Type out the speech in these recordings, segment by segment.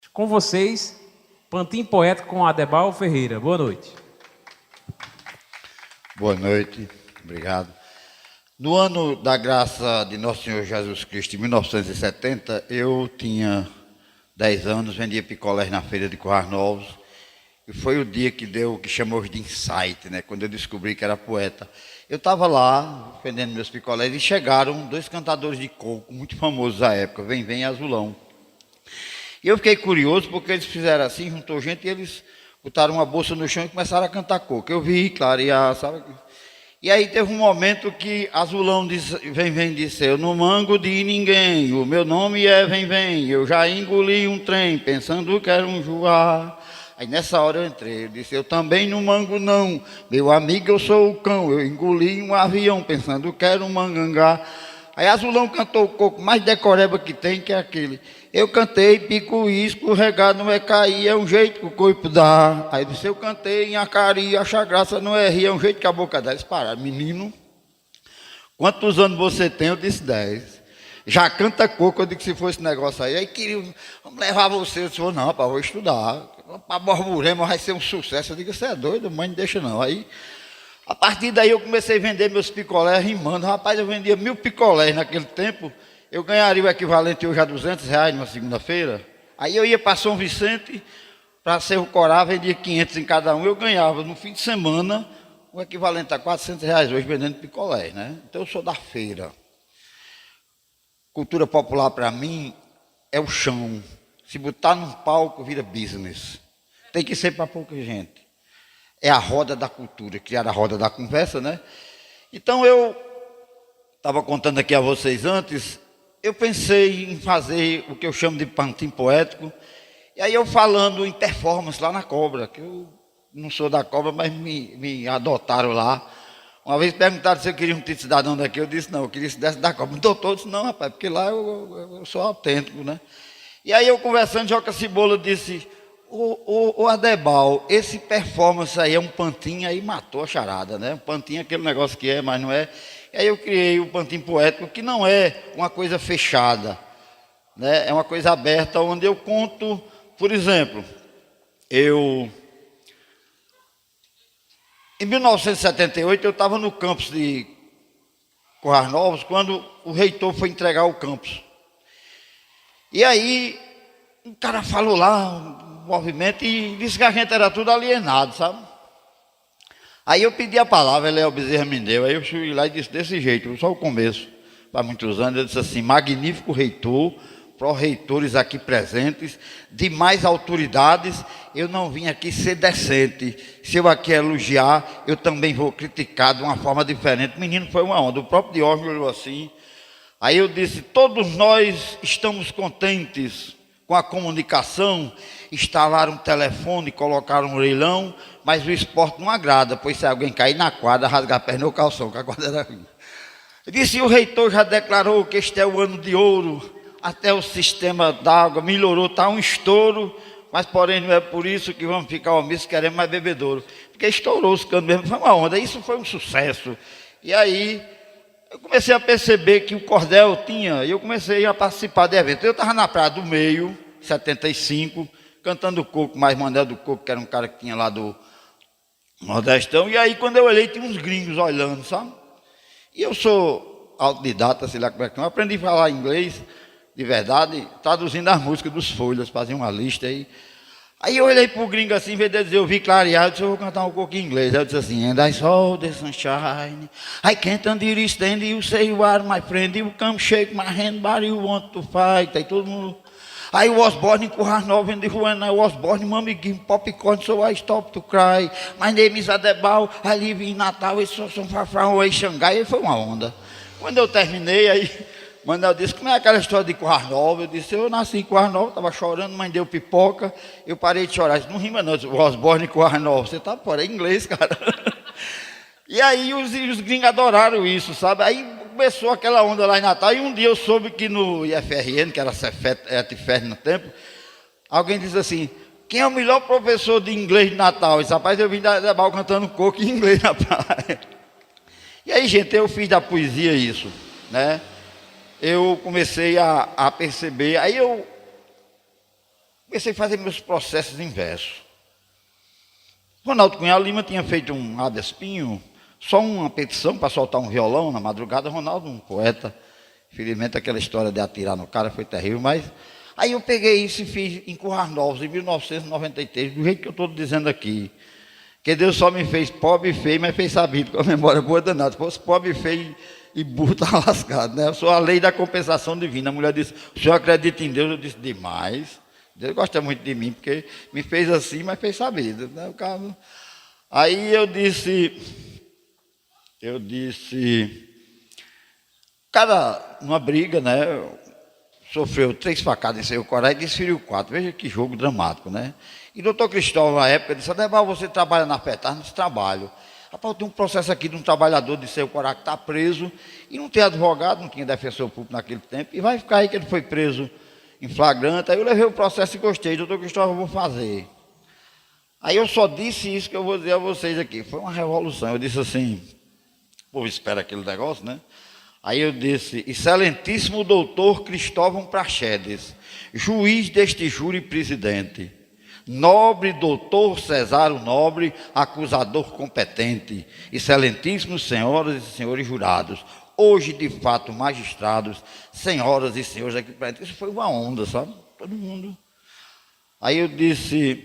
Com vocês, Pantim Poético com Adebal Ferreira. Boa noite. Boa noite, obrigado. No ano da graça de Nosso Senhor Jesus Cristo, em 1970, eu tinha 10 anos, vendia picolés na feira de Currais Novos, e foi o dia que deu o que chamou de insight, né? Quando eu descobri que era poeta. Eu estava lá, vendendo meus picolés, e chegaram dois cantadores de coco, muito famosos da época, Vem Vem e Azulão. E eu fiquei curioso, porque eles fizeram assim, juntou gente, e eles botaram uma bolsa no chão e começaram a cantar coco. Eu vi, clarear, sabe? E aí teve um momento que Azulão disse, Vem disse, eu não mango de ninguém, o meu nome é Vem, eu já engoli um trem, pensando que era um juá. Aí nessa hora eu entrei, eu disse, eu também não mango não, meu amigo eu sou o cão, eu engoli um avião, pensando que era um mangangá. Aí Azulão cantou o coco mais decoreba que tem, que é aquele. Eu cantei pico escorregado, não é cair, é um jeito que o corpo dá. Aí disse, eu cantei em Acari, achar graça não é rir, é um jeito que a boca dá. Eles pararam, menino, quantos anos você tem? Eu disse 10. Já canta coco, eu disse, se fosse esse negócio aí. Aí queriam, vamos levar você. Eu disse, não, rapaz, vou estudar. Para Borborema vai ser um sucesso. Eu digo, você é doido, mãe, não deixa não. Aí, a partir daí eu comecei a vender meus picolés rimando. Rapaz, eu vendia 1000 picolés naquele tempo. Eu ganharia o equivalente hoje a R$200 numa segunda-feira. Aí eu ia para São Vicente, para ser o Corá, vendia 500 em cada um. Eu ganhava no fim de semana o equivalente a R$400 hoje vendendo picolés, né? Então eu sou da feira. Cultura popular para mim é o chão. Se botar num palco vira business. Tem que ser para pouca gente. É a roda da cultura, criar a roda da conversa, né? Então eu estava contando aqui a vocês antes, eu pensei em fazer o que eu chamo de pantim poético, e aí eu falando em performance lá na Cobra, que eu não sou da Cobra, mas me adotaram lá. Uma vez perguntaram se eu queria um título de cidadão daqui, eu disse não, eu queria se desse da Cobra. O doutor disse não, rapaz, porque lá eu sou autêntico, né? E aí eu conversando, Joca Cebola disse, o Adebal, esse performance aí é um pantim, aí matou a charada, né? Um pantim é aquele negócio que é, mas não é. E aí eu criei o Pantim Poético, que não é uma coisa fechada, né? É uma coisa aberta, onde eu conto, por exemplo, em 1978, eu estava no campus de Currais Novos, quando o reitor foi entregar o campus. E aí, o cara falou lá, um movimento, e disse que a gente era tudo alienado, sabe? Aí eu pedi a palavra, Léo Bezerra me deu, aí eu fui lá e disse desse jeito, só o começo, para muitos anos, eu disse assim, magnífico reitor, pró-reitores aqui presentes, demais autoridades, eu não vim aqui ser decente, se eu aqui elogiar, eu também vou criticar de uma forma diferente. O menino foi uma onda, o próprio Diógenes olhou assim, aí eu disse, todos nós estamos contentes com a comunicação, instalaram um telefone, colocaram um orelhão, mas o esporte não agrada, pois se alguém cair na quadra, rasgar a perna ou o calção, que a quadra era ruim. Eu disse, o reitor já declarou que este é o ano de ouro, até o sistema d'água melhorou, está um estouro, mas porém não é por isso que vamos ficar omissos, queremos mais bebedouro. Porque estourou os canos mesmo, foi uma onda, isso foi um sucesso. E aí, eu comecei a perceber que o cordel tinha, e eu comecei a participar de eventos. Eu estava na Praia do Meio, 75, cantando coco, mais Manuel do Coco, que era um cara que tinha lá do Nordestão. E aí, quando eu olhei, tinha uns gringos olhando, sabe? E eu sou autodidata, sei lá como é que é. Eu aprendi a falar inglês, de verdade, traduzindo as músicas dos Folhas, fazia uma lista aí. Aí eu olhei pro gringo assim, em vez de dizer, eu vi clarear, eu disse, eu vou cantar um pouco em inglês. Aí eu disse assim, and I saw the sunshine, I can't understand, you say you are my friend, you come shake my hand, but you want to fight. Aí todo mundo, I was born in Currais Novos, and when I was born, mommy gave me popcorn, so I stopped to cry. My name is Adebal, I live in Natal, it's so far from away, Xangai. Aí foi uma onda. Quando eu terminei, aí Manuel disse, como é aquela história de Currais Novos? Eu disse, eu nasci em Currais Novos, estava chorando, mãe deu pipoca, eu parei de chorar. Eu disse, não rima não, eu disse, was born em Currais Novos. Você está fora, é inglês, cara. E aí os gringos adoraram isso, sabe? Aí começou aquela onda lá em Natal, e um dia eu soube que no IFRN, que era Cefet no tempo, alguém disse assim, quem é o melhor professor de inglês de Natal? Eu disse, rapaz, eu vim da Adebal cantando coco em inglês na praia. E aí, gente, eu fiz da poesia isso, né? Eu comecei a perceber, aí eu Comecei a fazer meus processos inversos. Ronaldo Cunhal Lima tinha feito um habeas pinho, só uma petição para soltar um violão na madrugada. Ronaldo, um poeta, infelizmente aquela história de atirar no cara foi terrível, mas aí eu peguei isso e fiz em Currais Novos, em 1993, do jeito que eu estou dizendo aqui. Que Deus só me fez pobre e feio, mas fez sabido, com a memória boa danada. Se fosse pobre, feio e burro, está lascado, né? Eu sou a lei da compensação divina. A mulher disse, o senhor acredita em Deus? Eu disse, demais. Deus gosta muito de mim, porque me fez assim, mas fez sabido, né? O cara... Aí eu disse, cara, numa briga, né? Sofreu 3 facadas em seu coração e desferiu 4. Veja que jogo dramático, né? E o doutor Cristóvão, na época, disse, Adebal, você trabalha na FETAR? Nesse trabalho. Rapaz, tem um processo aqui de um trabalhador de seu coração que está preso e não tem advogado, não tinha defensor público naquele tempo, e vai ficar aí que ele foi preso em flagrante. Aí eu levei o processo e gostei, doutor Cristóvão, eu vou fazer. Aí eu só disse isso que eu vou dizer a vocês aqui. Foi uma revolução. Eu disse assim, o povo espera aquele negócio, né? Aí eu disse, excelentíssimo doutor Cristóvão Praxedes, juiz deste júri presidente, nobre doutor Cesário Nobre, acusador competente, excelentíssimos senhoras e senhores jurados, hoje de fato magistrados, senhoras e senhores aqui presentes. Isso foi uma onda, sabe? Todo mundo. Aí eu disse,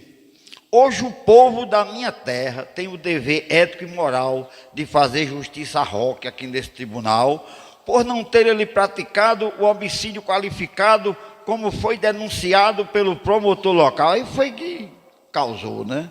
hoje o povo da minha terra tem o dever ético e moral de fazer justiça a Roque aqui nesse tribunal, por não ter ele praticado o homicídio qualificado, como foi denunciado pelo promotor local. Aí foi que causou, né?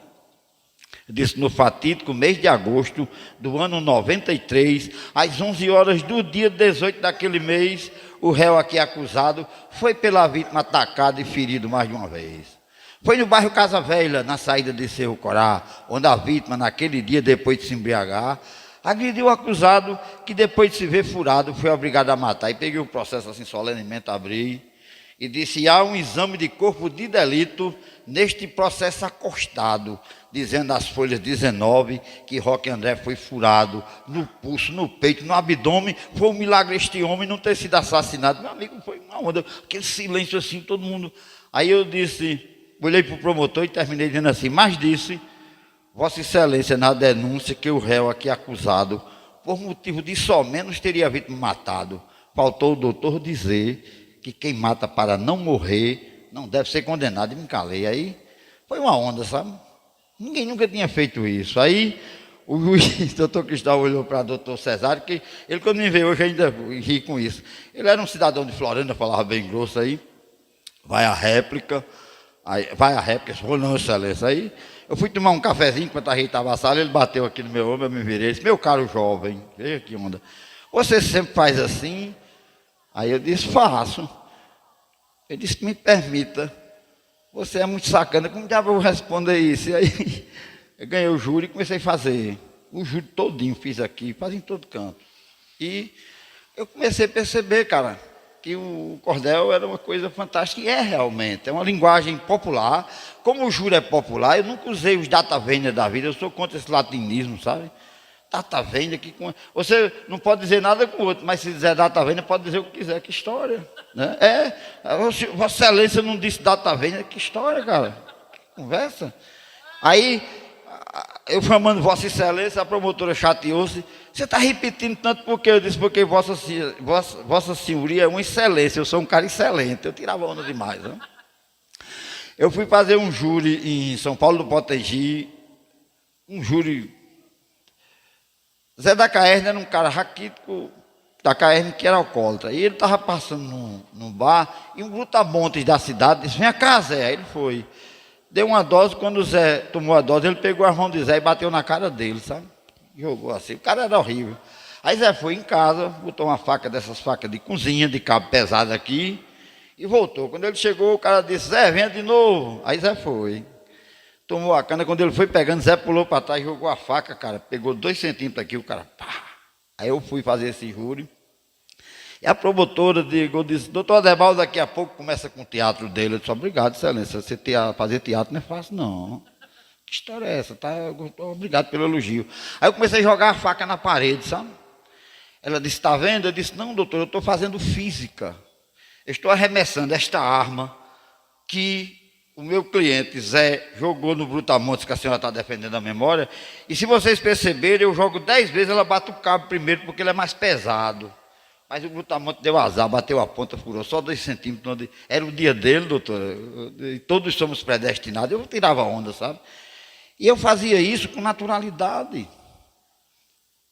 Disse, no fatídico mês de agosto do ano 93, às 11 horas do dia 18 daquele mês, o réu aqui acusado foi pela vítima atacado e ferido mais de uma vez. Foi no bairro Casa Velha, na saída de Cerro Corá, onde a vítima, naquele dia, depois de se embriagar, agrediu o acusado, que depois de se ver furado, foi obrigado a matar. E peguei o processo assim, solenemente abri, e disse, há um exame de corpo de delito neste processo acostado, dizendo as folhas 19, que Roque André foi furado no pulso, no peito, no abdômen. Foi um milagre este homem não ter sido assassinado. Meu amigo, foi uma onda, aquele silêncio assim, todo mundo. Aí eu disse, olhei para o promotor e terminei dizendo assim, mas disse, Vossa Excelência, na denúncia que o réu aqui acusado, por motivo de somenos teria a vítima matado, faltou o doutor dizer que quem mata para não morrer não deve ser condenado. E me calei. Aí foi uma onda, sabe? Ninguém nunca tinha feito isso. Aí o juiz, doutor Cristóvão, olhou para o doutor Cesário, que ele, quando me veio hoje, ainda ri com isso. Ele era um cidadão de Florânia, falava bem grosso aí. Vai a réplica. Aí, vai a réplica, falou, não, excelência. Aí eu fui tomar um cafezinho enquanto ajeitava a sala, ele bateu aqui no meu ombro, eu me virei, disse, meu caro jovem, veja que onda, você sempre faz assim? Aí eu disse, faço. Ele disse, me permita, você é muito sacana, como diabo eu vou responder isso? E aí eu ganhei o júri e comecei a fazer. O júri todinho fiz aqui, fazia em todo canto. E eu comecei a perceber, cara, que o cordel era uma coisa fantástica, e é realmente, é uma linguagem popular. Como o júri é popular, eu nunca usei os data vênia da vida, eu sou contra esse latinismo, sabe? Data vênia, que você não pode dizer nada com o outro, mas se dizer data vênia, pode dizer o que quiser, que história, né? Vossa Excelência não disse data vênia, que história, cara, que conversa. Aí, eu chamando Vossa Excelência, a promotora chateou-se, você está repetindo tanto porque eu disse, porque Vossa Senhoria é uma excelência, eu sou um cara excelente, eu tirava onda demais, né? Eu fui fazer um júri em São Paulo do Potengi, um júri. Zé da Caerne era um cara raquítico da Caerne que era alcoólatra. E ele estava passando num bar e um brutamontes da cidade disse, vem cá, Zé. Aí ele foi. Deu uma dose, quando o Zé tomou a dose, ele pegou a mão de Zé e bateu na cara dele, sabe? Jogou assim. O cara era horrível. Aí Zé foi em casa, botou uma faca dessas facas de cozinha, de cabo pesado aqui, e voltou. Quando ele chegou, o cara disse, Zé, venha de novo. Aí Zé foi. Tomou a cana, quando ele foi pegando, Zé pulou para trás, jogou a faca, cara, pegou 2 centímetros aqui, o cara, pá. Aí eu fui fazer esse júri, e a promotora disse, doutor Adebal, daqui a pouco começa com o teatro dele. Eu disse, obrigado, excelência, você fazer teatro não é fácil, não. Que história é essa? Tá? Obrigado pelo elogio. Aí eu comecei a jogar a faca na parede, sabe? Ela disse, está vendo? Eu disse, não, doutor, eu estou fazendo física. Eu estou arremessando esta arma que o meu cliente Zé jogou no Brutamontes, que a senhora está defendendo a memória, e se vocês perceberem, eu jogo 10 vezes, ela bate o cabo primeiro, porque ele é mais pesado. Mas o Brutamontes deu azar, bateu a ponta, furou só 2 centímetros. Era o dia dele, doutor, e todos somos predestinados. Eu tirava onda, sabe? E eu fazia isso com naturalidade.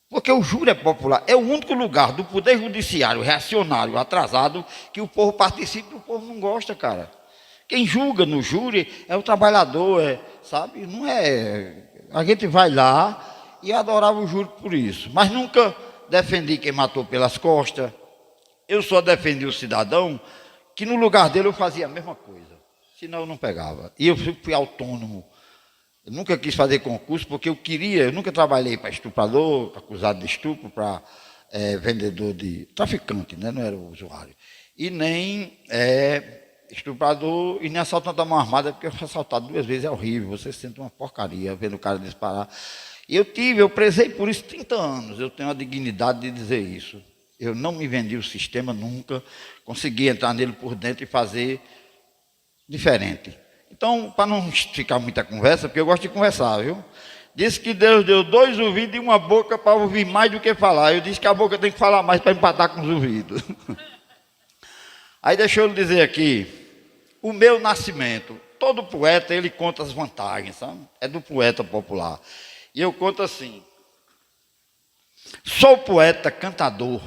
Porque o júri é popular, é o único lugar do poder judiciário reacionário, atrasado, que o povo participa e o povo não gosta, cara. Quem julga no júri é o trabalhador, sabe? Não é. A gente vai lá e adorava o júri por isso, mas nunca defendi quem matou pelas costas. Eu só defendi o cidadão que no lugar dele eu fazia a mesma coisa, senão eu não pegava. E eu fui autônomo. Eu nunca quis fazer concurso porque eu nunca trabalhei para estuprador, acusado de estupro, para vendedor de traficante, né? Não era o usuário. E nem estuprador e nem assaltante à mão armada, porque eu fui assaltado 2 vezes, é horrível, você sente uma porcaria vendo o cara disparar. E eu prezei por isso 30 anos, eu tenho a dignidade de dizer isso. Eu não me vendi o sistema nunca, consegui entrar nele por dentro e fazer diferente. Então, para não ficar muita conversa, porque eu gosto de conversar, viu? Disse que Deus deu 2 ouvidos e uma boca para ouvir mais do que falar. Eu disse que a boca tem que falar mais para empatar com os ouvidos. Aí deixa eu lhe dizer aqui, o meu nascimento, todo poeta, ele conta as vantagens, sabe? É do poeta popular. E eu conto assim, sou poeta, cantador,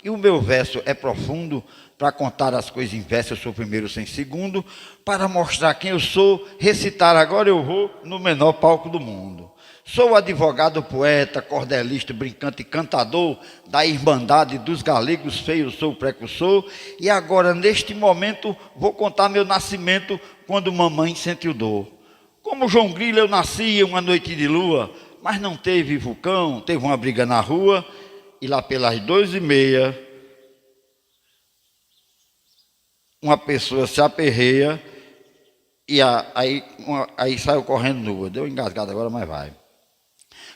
e o meu verso é profundo. Para contar as coisas em verso, eu sou primeiro sem segundo. Para mostrar quem eu sou, recitar agora eu vou no menor palco do mundo. Sou advogado, poeta, cordelista, brincante e cantador da Irmandade dos Galegos Feios, sou o precursor. E agora, neste momento, vou contar meu nascimento quando mamãe sentiu dor. Como João Grilo, eu nasci uma noite de lua, mas não teve vulcão, teve uma briga na rua. E lá pelas 2h30, uma pessoa se aperreia e aí saiu correndo nua. Deu engasgado agora, mas vai.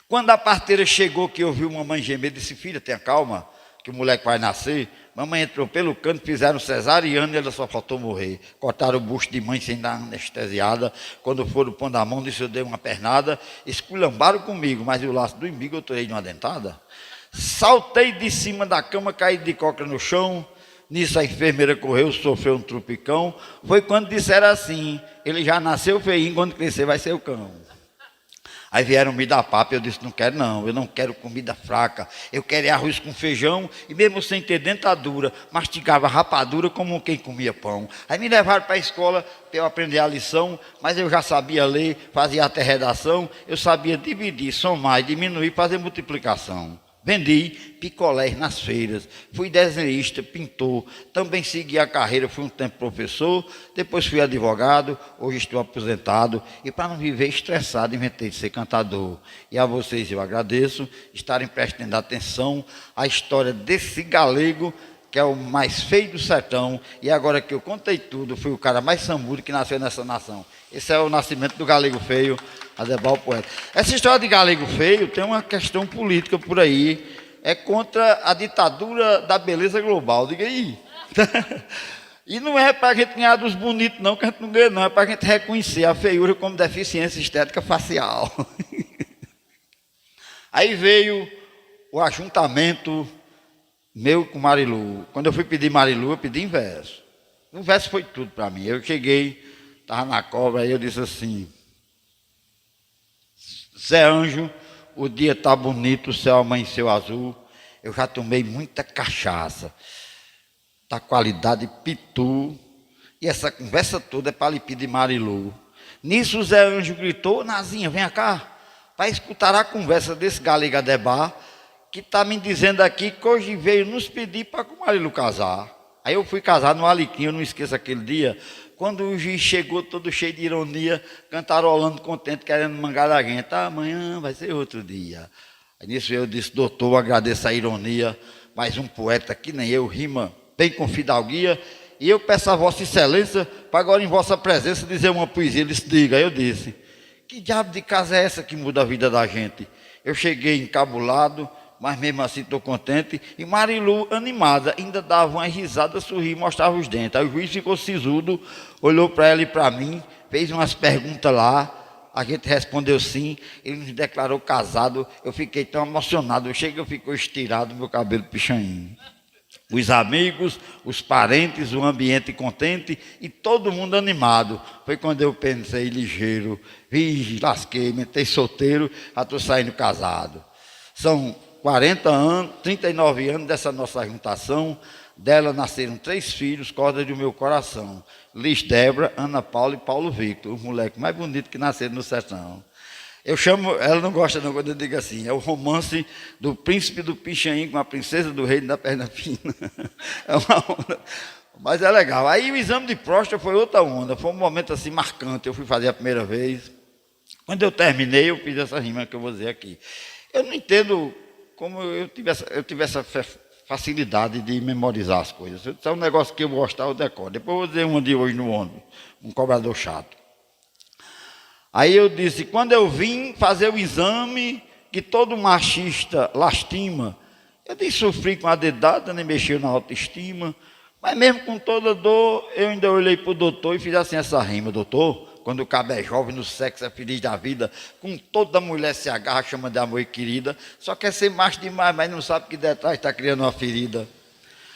Quando a parteira chegou, que ouviu mamãe gemer, disse, filha, tenha calma, que o moleque vai nascer. Mamãe entrou pelo canto, fizeram cesariana e ela só faltou morrer. Cortaram o bucho de mãe sem dar anestesiada. Quando foram pondo a mão, disse, eu dei uma pernada. Esculambaram comigo, mas o laço do umbigo eu torei de uma dentada. Saltei de cima da cama, caí de coca no chão. Nisso a enfermeira correu, sofreu um trupicão. Foi quando disseram assim, ele já nasceu feinho, quando crescer vai ser o cão. Aí vieram me dar papo, eu disse, não quero não, eu não quero comida fraca. Eu quero arroz com feijão, e mesmo sem ter dentadura, mastigava rapadura como quem comia pão. Aí me levaram para a escola para eu aprender a lição, mas eu já sabia ler, fazia até redação, eu sabia dividir, somar, diminuir, fazer multiplicação. Vendi picolés nas feiras, fui desenhista, pintor, também segui a carreira, fui um tempo professor, depois fui advogado, hoje estou aposentado, e para não viver estressado, inventei de ser cantador. E a vocês eu agradeço estarem prestando atenção à história desse galego, que é o mais feio do sertão, e agora que eu contei tudo, fui o cara mais sambudo que nasceu nessa nação. Esse é o nascimento do galego feio, Adebal Poeta. Essa história de galego feio tem uma questão política por aí, é contra a ditadura da beleza global, diga aí. E não é para a gente ganhar dos bonitos não, que a gente não ganha não, é para a gente reconhecer a feiura como deficiência estética facial. Aí veio o ajuntamento meu com Marilu. Quando eu fui pedir Marilu, eu pedi em verso. O verso foi tudo para mim. Eu cheguei, estava na cobra, aí eu disse assim, Zé Anjo, o dia está bonito, o céu amanheceu azul, eu já tomei muita cachaça, da qualidade pitu, e essa conversa toda é para lhe pedir Marilu. Nisso o Zé Anjo gritou, Nazinha, vem cá, para escutar a conversa desse galego Adebá, que está me dizendo aqui que hoje veio nos pedir para com Marilu casar. Aí eu fui casar no Alecrim, eu não esqueço aquele dia, quando o juiz chegou todo cheio de ironia, cantarolando contente, querendo mangar da gente. Amanhã vai ser outro dia. Aí nisso eu disse, doutor, agradeço a ironia, mas um poeta que nem eu rima bem com fidalguia, e eu peço a vossa excelência para agora em vossa presença dizer uma poesia. Ele disse, diga. Aí eu disse, que diabo de casa é essa que muda a vida da gente? Eu cheguei encabulado, mas mesmo assim estou contente. E Marilu, animada, ainda dava uma risada, sorria e mostrava os dentes. Aí o juiz ficou sisudo, olhou para ela e para mim, fez umas perguntas lá, a gente respondeu sim, ele nos declarou casado, eu fiquei tão emocionado, eu cheguei, eu ficou estirado meu cabelo pichainho. Os amigos, os parentes, o ambiente contente e todo mundo animado. Foi quando eu pensei ligeiro, lasquei, mentei solteiro, já estou saindo casado. São 40 anos, 39 anos dessa nossa juntação. Dela nasceram 3 filhos, cordas do meu coração. Liz Débora, Ana Paula e Paulo Victor, os moleques mais bonitos que nasceram no sertão. Eu chamo, ela não gosta não quando eu digo assim, é o romance do príncipe do Pichain com a princesa do reino da perna fina. É uma onda, mas é legal. Aí o exame de próstata foi outra onda, foi um momento assim marcante. Eu fui fazer a primeira vez. Quando eu terminei, eu fiz essa rima que eu vou dizer aqui. Eu não entendo como eu tive essa facilidade de memorizar as coisas. Se é um negócio que eu gostar, eu decoro. Depois eu vou dizer uma de hoje no ônibus, um cobrador chato. Aí eu disse, quando eu vim fazer o exame, que todo machista lastima, eu nem sofri com a dedada, nem mexeu na autoestima, mas mesmo com toda dor, eu ainda olhei para o doutor e fiz assim essa rima, doutor, quando o cabo é jovem, no sexo é feliz da vida, com toda mulher se agarra, chama de amor e querida, só quer ser macho demais, mas não sabe que detrás está criando uma ferida.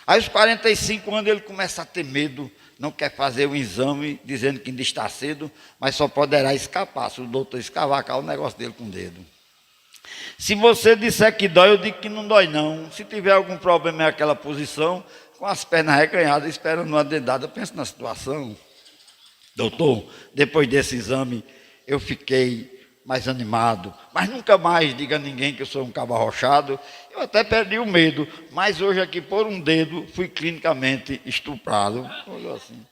Aí aos 45 anos ele começa a ter medo, não quer fazer o exame, dizendo que ainda está cedo, mas só poderá escapar, se o doutor escavacar o negócio dele com o dedo. Se você disser que dói, eu digo que não dói não. Se tiver algum problema naquela posição, com as pernas reganhadas, esperando uma dedada, pensa na situação. Doutor, depois desse exame, eu fiquei mais animado, mas nunca mais diga a ninguém que eu sou um cabo arrochado. Eu até perdi o medo, mas hoje aqui por um dedo fui clinicamente estuprado. Olha assim.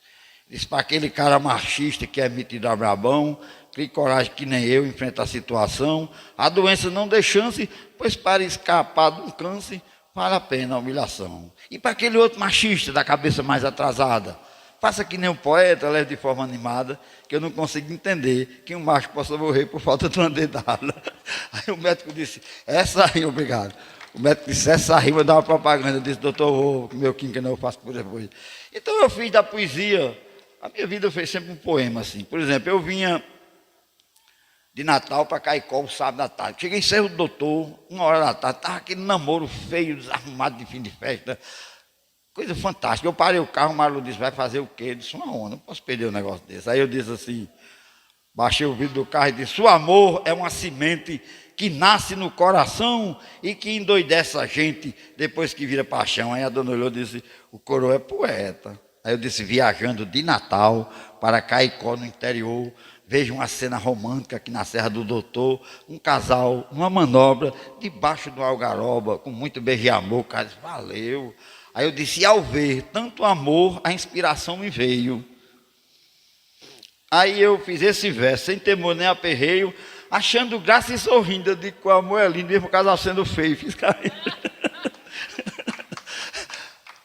Disse para aquele cara machista que é metido a brabão, crie coragem que nem eu enfrenta a situação. A doença não dê chance, pois para escapar de um câncer vale a pena a humilhação. E para aquele outro machista da cabeça mais atrasada, faça que nem um poeta, leve de forma animada, que eu não consigo entender que um macho possa morrer por falta de uma dedada. Aí o médico disse, essa rima, obrigado. O médico disse, essa rima dá uma propaganda. Eu disse, doutor, meu quinca não eu faço por depois. Então eu fiz da poesia, a minha vida fez sempre um poema assim. Por exemplo, eu vinha de Natal para Caicó, o sábado à tarde. Cheguei em Cerro do Doutor, 1h da tarde, estava aquele namoro feio, desarrumado de fim de festa. Coisa fantástica. Eu parei o carro, o Marlon disse, vai fazer o quê? Eu disse, uma onda, não posso perder um negócio desse. Aí eu disse assim, baixei o vidro do carro e disse, o amor é uma semente que nasce no coração e que endoidece a gente depois que vira paixão. Aí a dona olhou e disse, o coroa é poeta. Aí eu disse, viajando de Natal para Caicó, no interior, vejo uma cena romântica aqui na Serra do Doutor, um casal, numa manobra, debaixo do algaroba, com muito beijo e amor. O cara disse, valeu. Aí eu disse, e ao ver tanto amor, a inspiração me veio. Aí eu fiz esse verso, sem temor nem aperreio, achando graça e sorrindo. Eu digo que o amor é lindo, mesmo o casal sendo feio. Fiz carinho.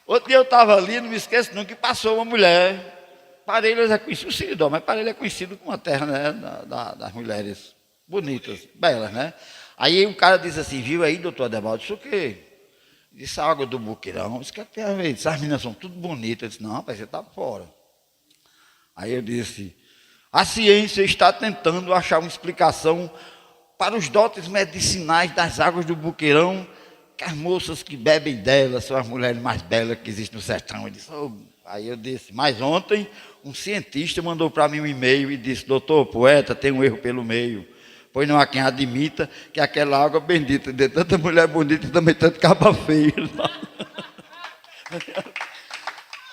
Outro dia eu estava ali, não me esqueço nunca, que passou uma mulher. Parelhas é conhecido, o Siridó, mas Parelhas é conhecido como a terra, né, das mulheres bonitas, belas, né? Aí o cara disse assim, viu aí, doutor Adebaldo, isso o quê? Disse, a água do Boqueirão. Disse, que tem a ver? Disse, as meninas são tudo bonitas. Eu disse, não, rapaz, você está fora. Aí eu disse, a ciência está tentando achar uma explicação para os dotes medicinais das águas do Boqueirão, que as moças que bebem delas são as mulheres mais belas que existem no sertão. Eu disse, Aí eu disse, mas ontem um cientista mandou para mim um e-mail e disse, doutor, poeta, tem um erro pelo meio. Pois não há quem admita que aquela água bendita de tanta mulher bonita e também tanto caba feio.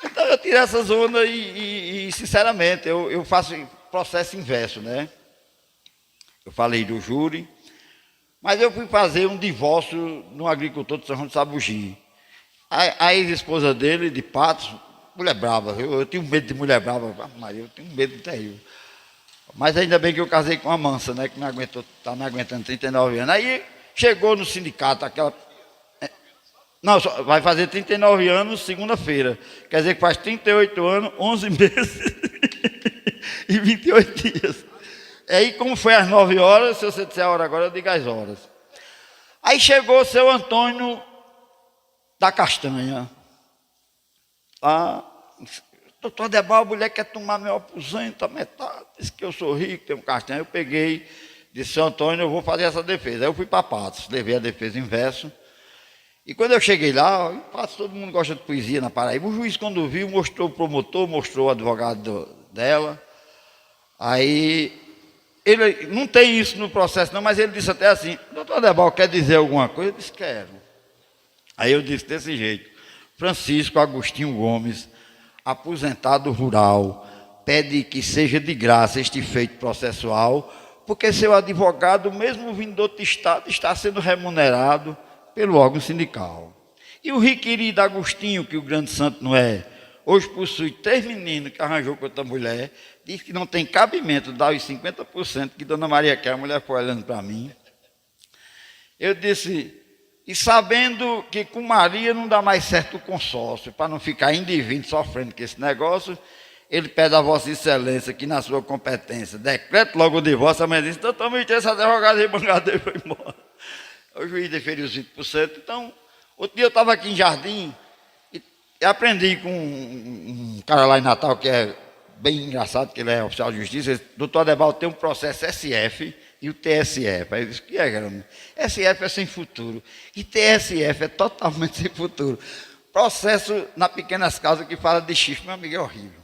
Então eu tiro essas ondas e sinceramente, eu faço processo inverso, né? Eu falei do júri, mas eu fui fazer um divórcio no agricultor de São João de Sabugi. A ex-esposa dele, de Patos, mulher brava, eu tinha medo de mulher brava, Maria, eu tenho medo terrível. Mas ainda bem que eu casei com uma mansa, né? Que está me aguentando 39 anos. Aí chegou no sindicato aquela... Não, vai fazer 39 anos segunda-feira. Quer dizer que faz 38 anos, 11 meses e 28 dias. Aí como foi às 9 horas, se você disser a hora agora, eu digo as horas. Aí chegou o seu Antônio da Castanha. Lá, doutor Adebal, a mulher quer tomar meu aposento, a metade, disse que eu sou rico, tenho um castanho. Eu peguei, disse, seu Antônio, eu vou fazer essa defesa. Aí eu fui para Patos, levei a defesa em verso. E quando eu cheguei lá, em Patos todo mundo gosta de poesia na Paraíba, o juiz quando viu, mostrou o promotor, mostrou o advogado dela. Aí, ele não tem isso no processo não, mas ele disse até assim, doutor Adebal, quer dizer alguma coisa? Eu disse, quero. Aí eu disse desse jeito, Francisco Agostinho Gomes, aposentado rural, pede que seja de graça este feito processual, porque seu advogado, mesmo vindo do outro estado, está sendo remunerado pelo órgão sindical. E o requerido Agostinho, que o grande santo não é, hoje possui 3 meninos que arranjou com outra mulher, diz que não tem cabimento dar os 50% que Dona Maria quer. A mulher foi olhando para mim. Eu disse, e sabendo que com Maria não dá mais certo o consórcio, para não ficar indo e vindo sofrendo com esse negócio, ele pede a Vossa Excelência que na sua competência decrete logo o divórcio. A mulher disse, doutor, me esse advogado e bangadeiro foi embora. O juiz deferiu os 20%. Então, outro dia eu estava aqui em Jardim e aprendi com um cara lá em Natal que é bem engraçado, que ele é oficial de justiça. Ele, doutor Adebal, tem um processo SF e o TSF. Aí eu disse, o que é, cara? SF é sem futuro e TSF é totalmente sem futuro. Processo na pequenas causas que fala de chifre, meu amigo, é horrível.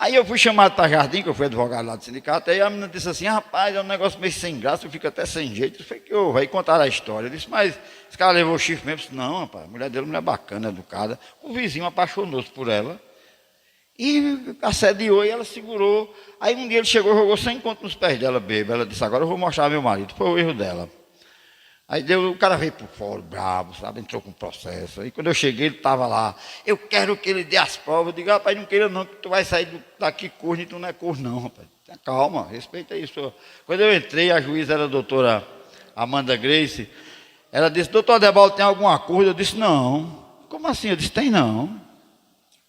Aí eu fui chamado para Jardim, que eu fui advogado lá do sindicato, aí a menina disse assim, rapaz, é um negócio meio sem graça, eu fico até sem jeito. Eu falei, que eu, aí contaram a história. Eu disse, mas esse cara levou o chifre mesmo? Eu disse, não, rapaz, a mulher dele é uma mulher bacana, educada. O vizinho apaixonou-se por ela e assediou e ela segurou. Aí um dia ele chegou e jogou 100 conto nos pés dela, bêbada. Ela disse, agora eu vou mostrar meu marido. Foi o erro dela. Aí o cara veio por fora, bravo, sabe, entrou com o processo. Aí quando eu cheguei, ele estava lá. Eu quero que ele dê as provas. Eu digo, rapaz, não queira não, que tu vai sair daqui corno e tu não é corno não, rapaz. Calma, respeita isso. Quando eu entrei, a juíza era a doutora Amanda Grace. Ela disse, doutor Adebal, tem algum acordo? Eu disse, não. Como assim? Eu disse, tem não.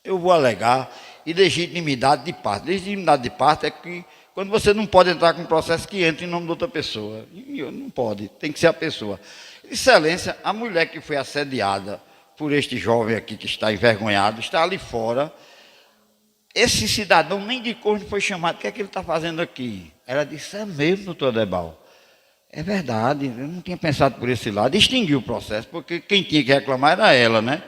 Eu vou alegar ilegitimidade de parte. Legitimidade de parte é que quando você não pode entrar com um processo que entra em nome de outra pessoa. Não pode, tem que ser a pessoa. Excelência, a mulher que foi assediada por este jovem aqui que está envergonhado, está ali fora. Esse cidadão nem de corno foi chamado. O que é que ele está fazendo aqui? Ela disse, é mesmo, doutor Adebal. É verdade, eu não tinha pensado por esse lado. Extinguiu o processo, porque quem tinha que reclamar era ela, né?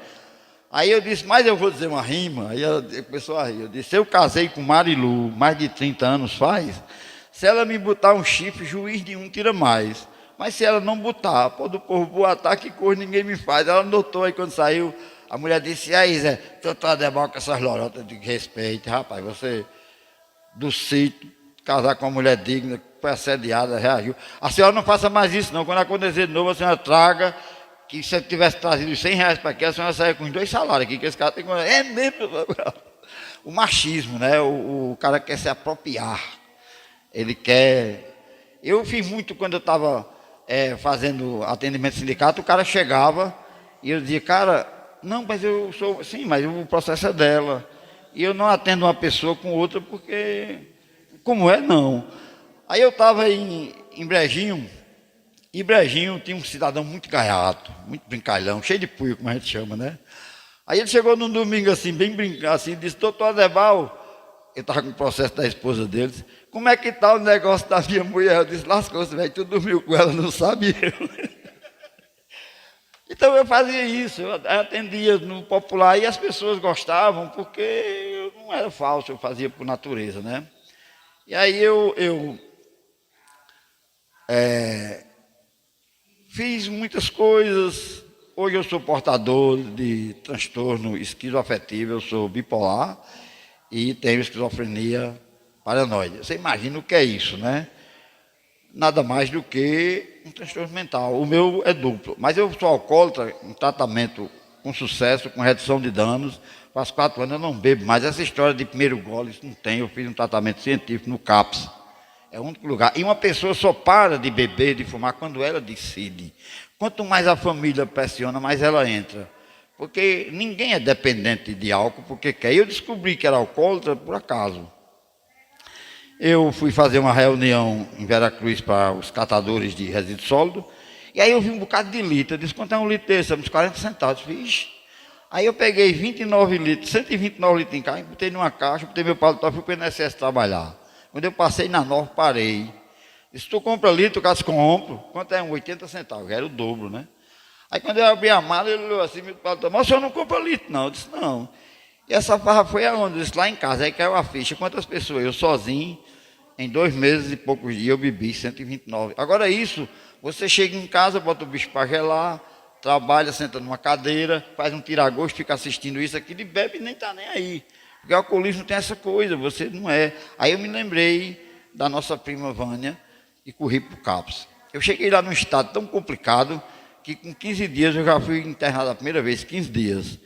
Aí eu disse, mas eu vou dizer uma rima. Aí ela começou a rir. Eu disse, eu casei com Marilu, mais de 30 anos faz. Se ela me botar um chifre, juiz de um tira mais. Mas se ela não botar, pode o povo boatar que cor ninguém me faz. Ela notou aí quando saiu. A mulher disse, e aí Zé, doutor Adebal com essas lorotas de respeito. Rapaz, você do sítio, casar com uma mulher digna, que foi assediada, reagiu. A senhora não faça mais isso não. Quando acontecer de novo, a senhora traga... que se eu tivesse trazido os 100 reais para aqui, a senhora saia com os 2 salários aqui, que esse cara tem que... É mesmo. O machismo, né? O cara quer se apropriar. Ele quer... Eu fiz muito quando eu estava fazendo atendimento sindicato, o cara chegava e eu dizia, cara, não, mas eu sou... Sim, mas o processo é dela. E eu não atendo uma pessoa com outra porque... Como é, não. Aí eu estava em Brejinho, e Brejinho tinha um cidadão muito gaiato, muito brincalhão, cheio de puio, como a gente chama, né? Aí ele chegou num domingo assim, bem brincando, assim, disse, doutor Adebal, ele estava com o processo da esposa dele, disse, como é que está o negócio da minha mulher? Eu disse, lascou-se, velho, tu dormiu com ela, não sabia eu. Então eu fazia isso, eu atendia no popular e as pessoas gostavam, porque eu não era falso, eu fazia por natureza, né? E aí eu fiz muitas coisas. Hoje eu sou portador de transtorno esquizoafetivo, eu sou bipolar e tenho esquizofrenia paranoide. Você imagina o que é isso, né? Nada mais do que um transtorno mental. O meu é duplo, mas eu sou alcoólatra, um tratamento com sucesso, com redução de danos. Faz 4 anos eu não bebo mais. Essa história de primeiro gole, isso não tem. Eu fiz um tratamento científico no CAPS. É o único lugar. E uma pessoa só para de beber, de fumar, quando ela decide. Quanto mais a família pressiona, mais ela entra. Porque ninguém é dependente de álcool porque quer. Eu descobri que era alcoólatra por acaso. Eu fui fazer uma reunião em Veracruz para os catadores de resíduo sólido. E aí eu vi um bocado de litro. Eu disse, quanto é um litro desse? Uns 40 centavos. Vixe. Aí eu peguei 29 litros, 129 litros em carro, botei numa caixa, botei meu paletó e fui para o INSS trabalhar. Quando eu passei na Nova, parei. Disse, tu compra litro, o cara compro. Quanto é? 80 centavos, era o dobro, né? Aí quando eu abri a mala, ele olhou assim, meu paletó, mas o senhor não compra litro, não? Eu disse, não. E essa farra foi aonde? Eu disse, lá em casa. Aí caiu a ficha. Quantas pessoas? Eu sozinho, em 2 meses e poucos dias, eu bebi 129. Agora isso, você chega em casa, bota o bicho para gelar, trabalha, senta numa cadeira, faz um tiragosto, fica assistindo isso, aquilo e bebe e nem está nem aí. Porque o alcoolismo tem essa coisa, você não é. Aí eu me lembrei da nossa prima Vânia e corri para o CAPS. Eu cheguei lá num estado tão complicado que com 15 dias eu já fui internado a primeira vez, 15 dias.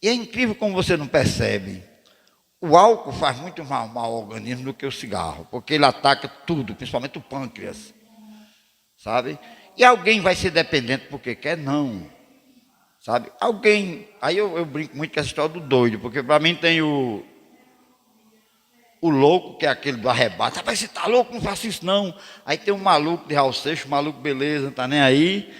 E é incrível como você não percebe. O álcool faz muito mal ao organismo do que o cigarro, porque ele ataca tudo, principalmente o pâncreas, sabe? E alguém vai ser dependente porque quer? Não. Sabe? Alguém... Aí eu brinco muito com essa história do doido, porque para mim tem o louco, que é aquele do arrebato. Rapaz, você tá louco? Não faça isso não. Aí tem o maluco de Raul Seixas, o maluco beleza, não tá nem aí.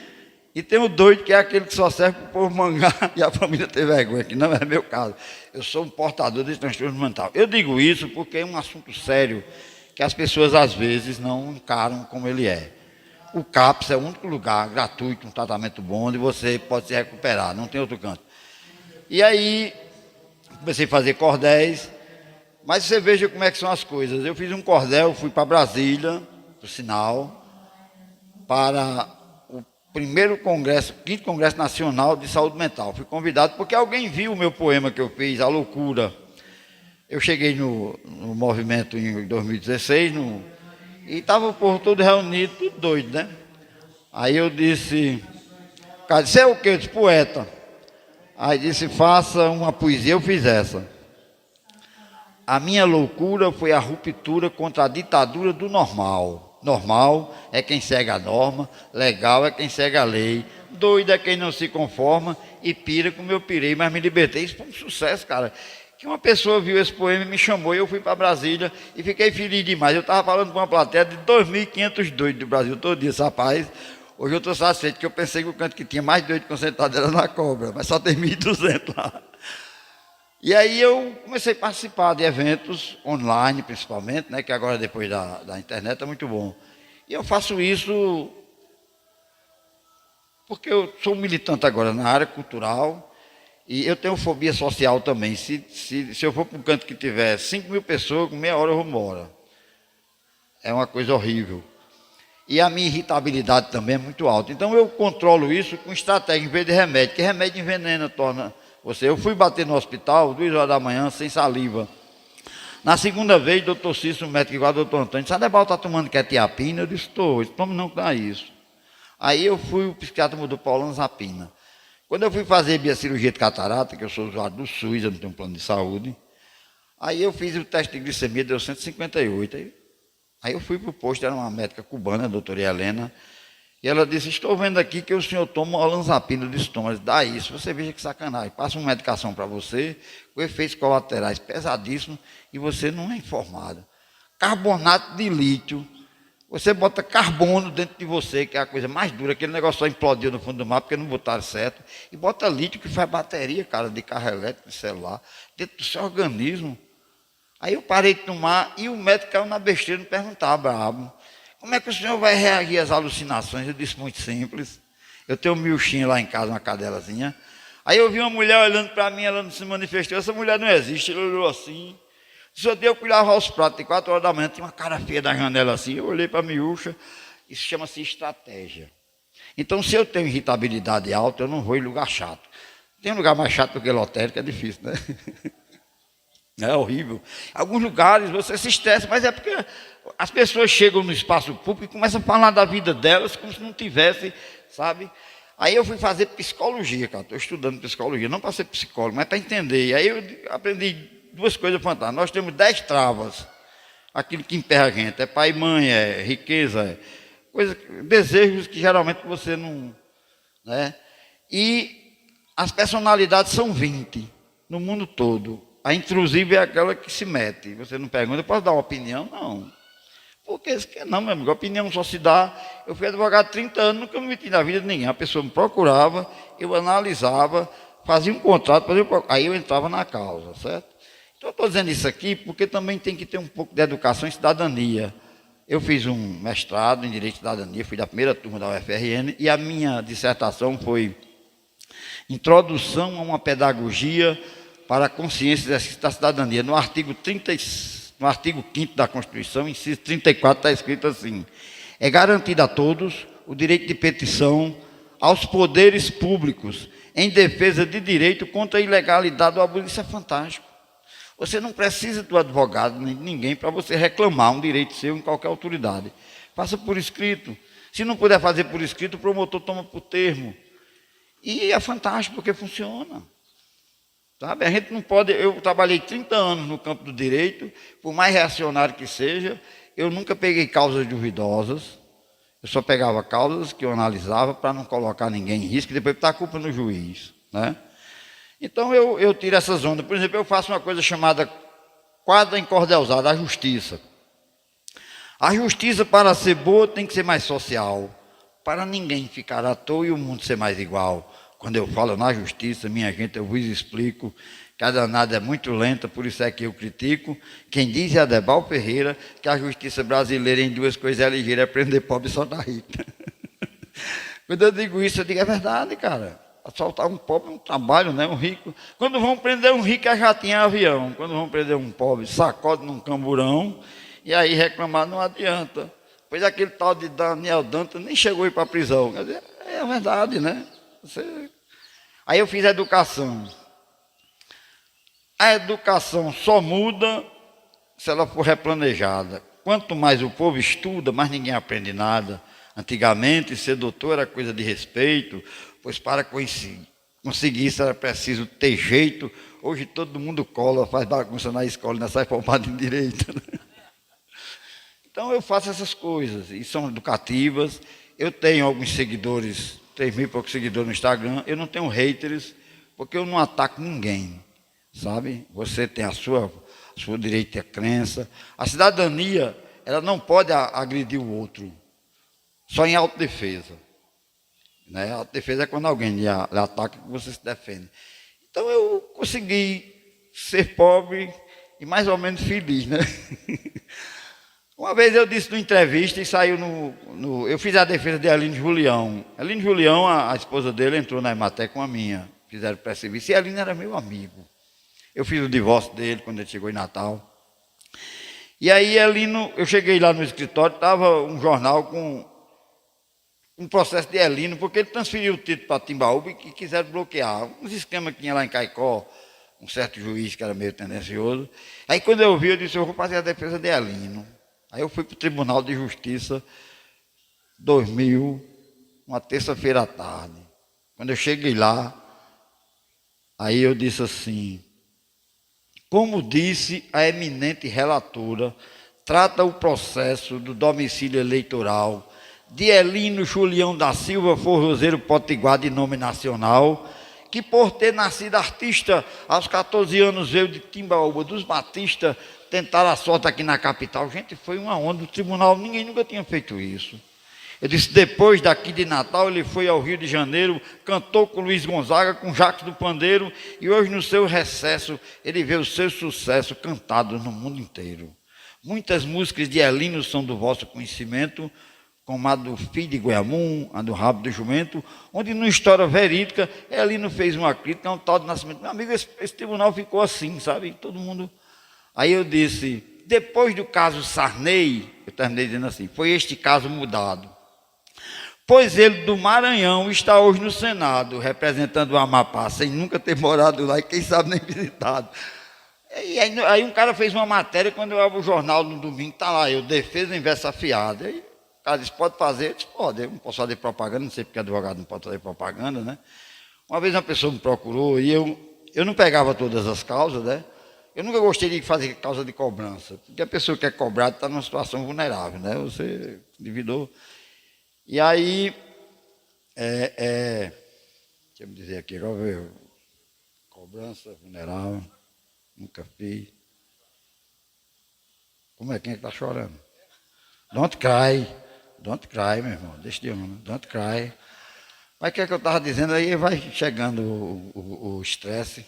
E tem o doido, que é aquele que só serve para o povo mangar e a família ter vergonha, que não é meu caso. Eu sou um portador desse transtorno mental. Eu digo isso porque é um assunto sério que as pessoas às vezes não encaram como ele é. O CAPS é o único lugar gratuito, um tratamento bom, onde você pode se recuperar, não tem outro canto. E aí, comecei a fazer cordéis, mas você veja como é que são as coisas. Eu fiz um cordel, fui para Brasília, por sinal, para o primeiro congresso, 5º Congresso Nacional de Saúde Mental. Fui convidado porque alguém viu o meu poema que eu fiz, A Loucura. Eu cheguei no movimento em 2016, e estava o povo todo reunido, tudo doido, né? Aí eu disse, cara, disse, é o quê? Eu disse, poeta. Aí disse, faça uma poesia, eu fiz essa. A minha loucura foi a ruptura contra a ditadura do normal. Normal é quem segue a norma, legal é quem segue a lei, doido é quem não se conforma e pira como eu pirei, mas me libertei. Isso foi um sucesso, cara. Que uma pessoa viu esse poema e me chamou, e eu fui para Brasília e fiquei feliz demais. Eu estava falando com uma plateia de 2.500 doidos do Brasil todo dia. Rapaz, hoje eu estou satisfeito, que eu pensei que o canto que tinha mais doido concentrado era na Cobra, mas só tem 1.200 lá. E aí eu comecei a participar de eventos online, principalmente, né, que agora depois da internet é muito bom. E eu faço isso porque eu sou militante agora na área cultural, e eu tenho fobia social também. Se eu for para um canto que tiver 5.000 pessoas, com meia hora eu vou embora. É uma coisa horrível. E a minha irritabilidade também é muito alta. Então eu controlo isso com estratégia, em vez de remédio, que remédio envenena, torna você. Eu fui bater no hospital, 2 horas da manhã, sem saliva. Na segunda vez, o doutor Cícero, médico igual ao doutor Antônio, disse, Adebal, está tomando quetiapina? Eu disse, estou. Tome não, que dá isso. Aí eu fui, o psiquiatra mudou para olanzapina. Quando eu fui fazer minha cirurgia de catarata, que eu sou usuário do SUS, eu não tenho um plano de saúde, aí eu fiz o teste de glicemia, deu 158. Aí eu fui para o posto, era uma médica cubana, a doutora Helena, e ela disse, estou vendo aqui que o senhor toma olanzapina de estômago. Dá isso, você veja que sacanagem. Passa uma medicação para você, com efeitos colaterais pesadíssimos, e você não é informado. Carbonato de lítio. Você bota carbono dentro de você, que é a coisa mais dura, aquele negócio só implodiu no fundo do mar, porque não botaram certo. E bota lítio, que faz bateria, cara, de carro elétrico, de celular, dentro do seu organismo. Aí eu parei de tomar, e o médico caiu na besteira, me perguntava, brabo, como é que o senhor vai reagir às alucinações? Eu disse, muito simples. Eu tenho um milchinho lá em casa, uma cadelazinha. Aí eu vi uma mulher olhando para mim, ela não se manifestou. Essa mulher não existe. Ela olhou assim. Só deu que lavar os pratos. De 4 horas da manhã, tinha uma cara feia da janela assim. Eu olhei para a miúcha. Isso chama-se estratégia. Então, se eu tenho irritabilidade alta, eu não vou em lugar chato. Tem um lugar mais chato do que lotérica, é difícil, né? É horrível. Alguns lugares você se estressa, mas é porque as pessoas chegam no espaço público e começam a falar da vida delas como se não tivesse, sabe? Aí eu fui fazer psicologia, cara. Estou estudando psicologia, não para ser psicólogo, mas para entender. Aí eu aprendi 2 coisas fantásticas. Nós temos 10 travas. Aquilo que emperra a gente. É pai e mãe, é riqueza, é coisa, desejos que geralmente você não... Né? E as personalidades são 20 no mundo todo. A intrusiva é aquela que se mete. Você não pergunta, eu posso dar uma opinião? Não. Porque não, meu amigo, a opinião só se dá. Eu fui advogado há 30 anos, nunca me meti na vida de ninguém. A pessoa me procurava, eu analisava, fazia um contrato, aí eu entrava na causa, certo? Então eu estou dizendo isso aqui porque também tem que ter um pouco de educação e cidadania. Eu fiz um mestrado em Direito e Cidadania, fui da primeira turma da UFRN, e a minha dissertação foi Introdução a uma Pedagogia para a Consciência e Exercício da Cidadania. No artigo 5º da Constituição, inciso 34, está escrito assim: é garantido a todos o direito de petição aos poderes públicos em defesa de direito contra a ilegalidade ou abuso. Isso é fantástico. Você não precisa do advogado, nem de ninguém, para você reclamar um direito seu em qualquer autoridade. Faça por escrito. Se não puder fazer por escrito, o promotor toma por termo. E é fantástico, porque funciona. Sabe? A gente não pode... Eu trabalhei 30 anos no campo do direito, por mais reacionário que seja, eu nunca peguei causas duvidosas. Eu só pegava causas que eu analisava para não colocar ninguém em risco e depois botar a culpa no juiz, né? Então eu tiro essas ondas. Por exemplo, eu faço uma coisa chamada quadra encordeusada, a justiça. A justiça, para ser boa, tem que ser mais social, para ninguém ficar à toa e o mundo ser mais igual. Quando eu falo na justiça, minha gente, eu vos explico que a danada é muito lenta, por isso é que eu critico. Quem diz é Adebal Ferreira que a justiça brasileira em duas coisas é ligeira, é prender pobre e soltar rico. Quando eu digo isso, eu digo, é verdade, cara. Assaltar um pobre é um trabalho, né? Um rico. Quando vão prender um rico, é jatinho, é avião. Quando vão prender um pobre, sacode num camburão. E aí reclamar não adianta. Pois aquele tal de Daniel Dantas nem chegou a ir para a prisão. Quer dizer, é verdade, né? Aí eu fiz educação. A educação só muda se ela for replanejada. Quanto mais o povo estuda, mais ninguém aprende nada. Antigamente, ser doutor era coisa de respeito, pois para conseguir isso era preciso ter jeito. Hoje todo mundo cola, faz bagunça na escola, ainda sai formado em direito. Então eu faço essas coisas, e são educativas. Eu tenho alguns seguidores, 3.000 e poucos seguidores no Instagram. Eu não tenho haters, porque eu não ataco ninguém, sabe? Você tem a sua direito à crença. A cidadania, ela não pode agredir o outro, só em autodefesa. Né? A autodefesa é quando alguém lhe ataca que você se defende. Então eu consegui ser pobre e mais ou menos feliz, né? Uma vez eu disse numa entrevista e saiu eu fiz a defesa de Aline Julião. Aline Julião, a esposa dele, entrou na Ematé com a minha. Fizeram pré-serviço. E a Aline era meu amigo. Eu fiz o divórcio dele quando ele chegou em Natal. E aí, Elino, eu cheguei lá no escritório, estava um jornal com um processo de Elino, porque ele transferiu o título para Timbaúba e quiseram bloquear. Uns esquemas que tinha lá em Caicó, um certo juiz que era meio tendencioso. Aí, quando eu vi, eu disse, eu vou fazer a defesa de Elino. Aí eu fui para o Tribunal de Justiça, 2000, uma terça-feira à tarde. Quando eu cheguei lá, aí eu disse assim, como disse a eminente relatora, trata o processo do domicílio eleitoral de Elino Julião da Silva Forrozeiro Potiguar, de nome nacional, que por ter nascido artista, aos 14 anos veio de Timbaúba, dos Batistas, tentaram a sorte aqui na capital. Gente, foi uma onda do tribunal, ninguém nunca tinha feito isso. Eu disse, depois daqui de Natal, ele foi ao Rio de Janeiro, cantou com Luiz Gonzaga, com Jacques do Pandeiro, e hoje no seu recesso, ele vê o seu sucesso cantado no mundo inteiro. Muitas músicas de Elino são do vosso conhecimento, como a do Filho de Goiamum, a do Rabo do Jumento, onde, numa história verídica, Elino fez uma crítica a um tal de nascimento. Meu amigo, esse tribunal ficou assim, sabe? Todo mundo... Aí eu disse, depois do caso Sarney, eu terminei dizendo assim, foi este caso mudado. Pois ele do Maranhão está hoje no Senado, representando o Amapá, sem nunca ter morado lá e quem sabe nem visitado. E aí um cara fez uma matéria, quando eu abro o jornal no domingo, está lá, eu defesa inversa afiada. Aí o cara disse, pode fazer? Eu disse, pode, eu não posso fazer propaganda, não sei porque advogado não pode fazer propaganda, né? Uma vez uma pessoa me procurou e eu não pegava todas as causas, né? Eu nunca gostei de fazer causa de cobrança, porque a pessoa que é cobrada está numa situação vulnerável, né? Você endividou. E aí, deixa eu me dizer aqui, agora cobrança vulnerável, nunca fiz. Como é? Quem é que está chorando? Don't cry, meu irmão, deixa de onda, don't cry. Mas o que é que eu estava dizendo? Aí vai chegando o estresse.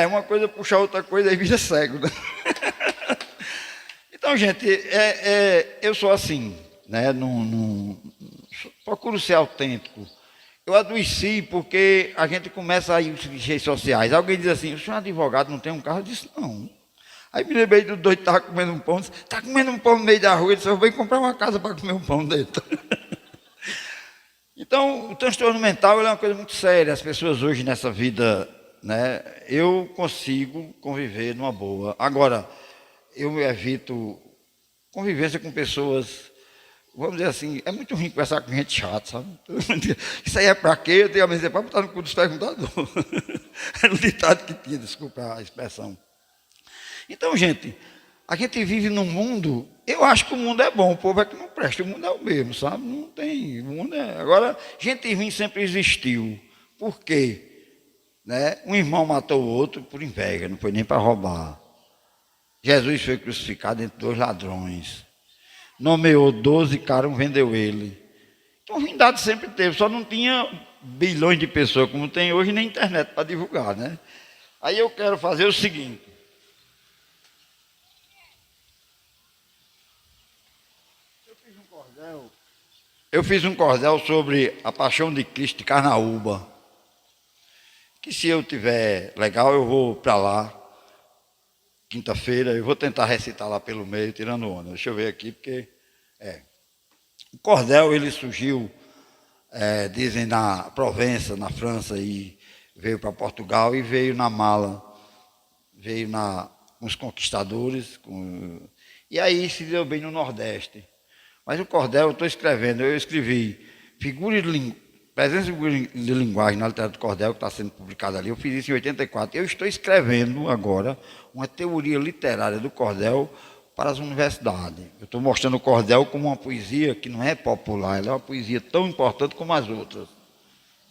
Uma coisa puxa outra coisa e vira cego, né? Então, gente, eu sou assim, né? Procuro ser autêntico. Eu adoeci porque a gente começa a ir nas redes sociais. Alguém diz assim, o senhor é advogado, não tem um carro? Eu disse, não. Aí me lembrei do doido que estava comendo um pão. Está comendo um pão no meio da rua. Ele disse, eu vou comprar uma casa para comer um pão dentro. Então, o transtorno mental é uma coisa muito séria. As pessoas hoje nessa vida, né? Eu consigo conviver numa boa. Agora, eu evito convivência com pessoas, vamos dizer assim, é muito ruim conversar com gente chata, sabe? Isso aí é para quê? Eu tenho a dizer, para botar no cu dos perguntadores. Era um ditado que tinha, desculpa a expressão. Então, gente, a gente vive num mundo, eu acho que o mundo é bom, o povo é que não presta, o mundo é o mesmo, sabe? Não tem, o mundo é... Agora, gente ruim sempre existiu. Por quê? Né? Um irmão matou o outro por inveja, não foi nem para roubar. Jesus foi crucificado entre 2 ladrões. Nomeou 12 caras, vendeu ele. Então, ruindade sempre teve, só não tinha bilhões de pessoas como tem hoje, nem internet para divulgar, né? Aí eu quero fazer o seguinte. Eu fiz um cordel sobre a paixão de Cristo de Carnaúba. Que se eu tiver legal, eu vou para lá. Quinta-feira, eu vou tentar recitar lá pelo meio, tirando onda. Deixa eu ver aqui, porque... O cordel, ele surgiu, dizem, na Provença, na França, e veio para Portugal e veio na mala. Veio com os conquistadores, e aí se deu bem no Nordeste. Mas o cordel, eu estou escrevendo, eu escrevi presença de linguagem na literatura do cordel, que está sendo publicada ali, eu fiz isso em 84. Eu estou escrevendo agora uma teoria literária do cordel para as universidades. Eu estou mostrando o cordel como uma poesia que não é popular, ela é uma poesia tão importante como as outras.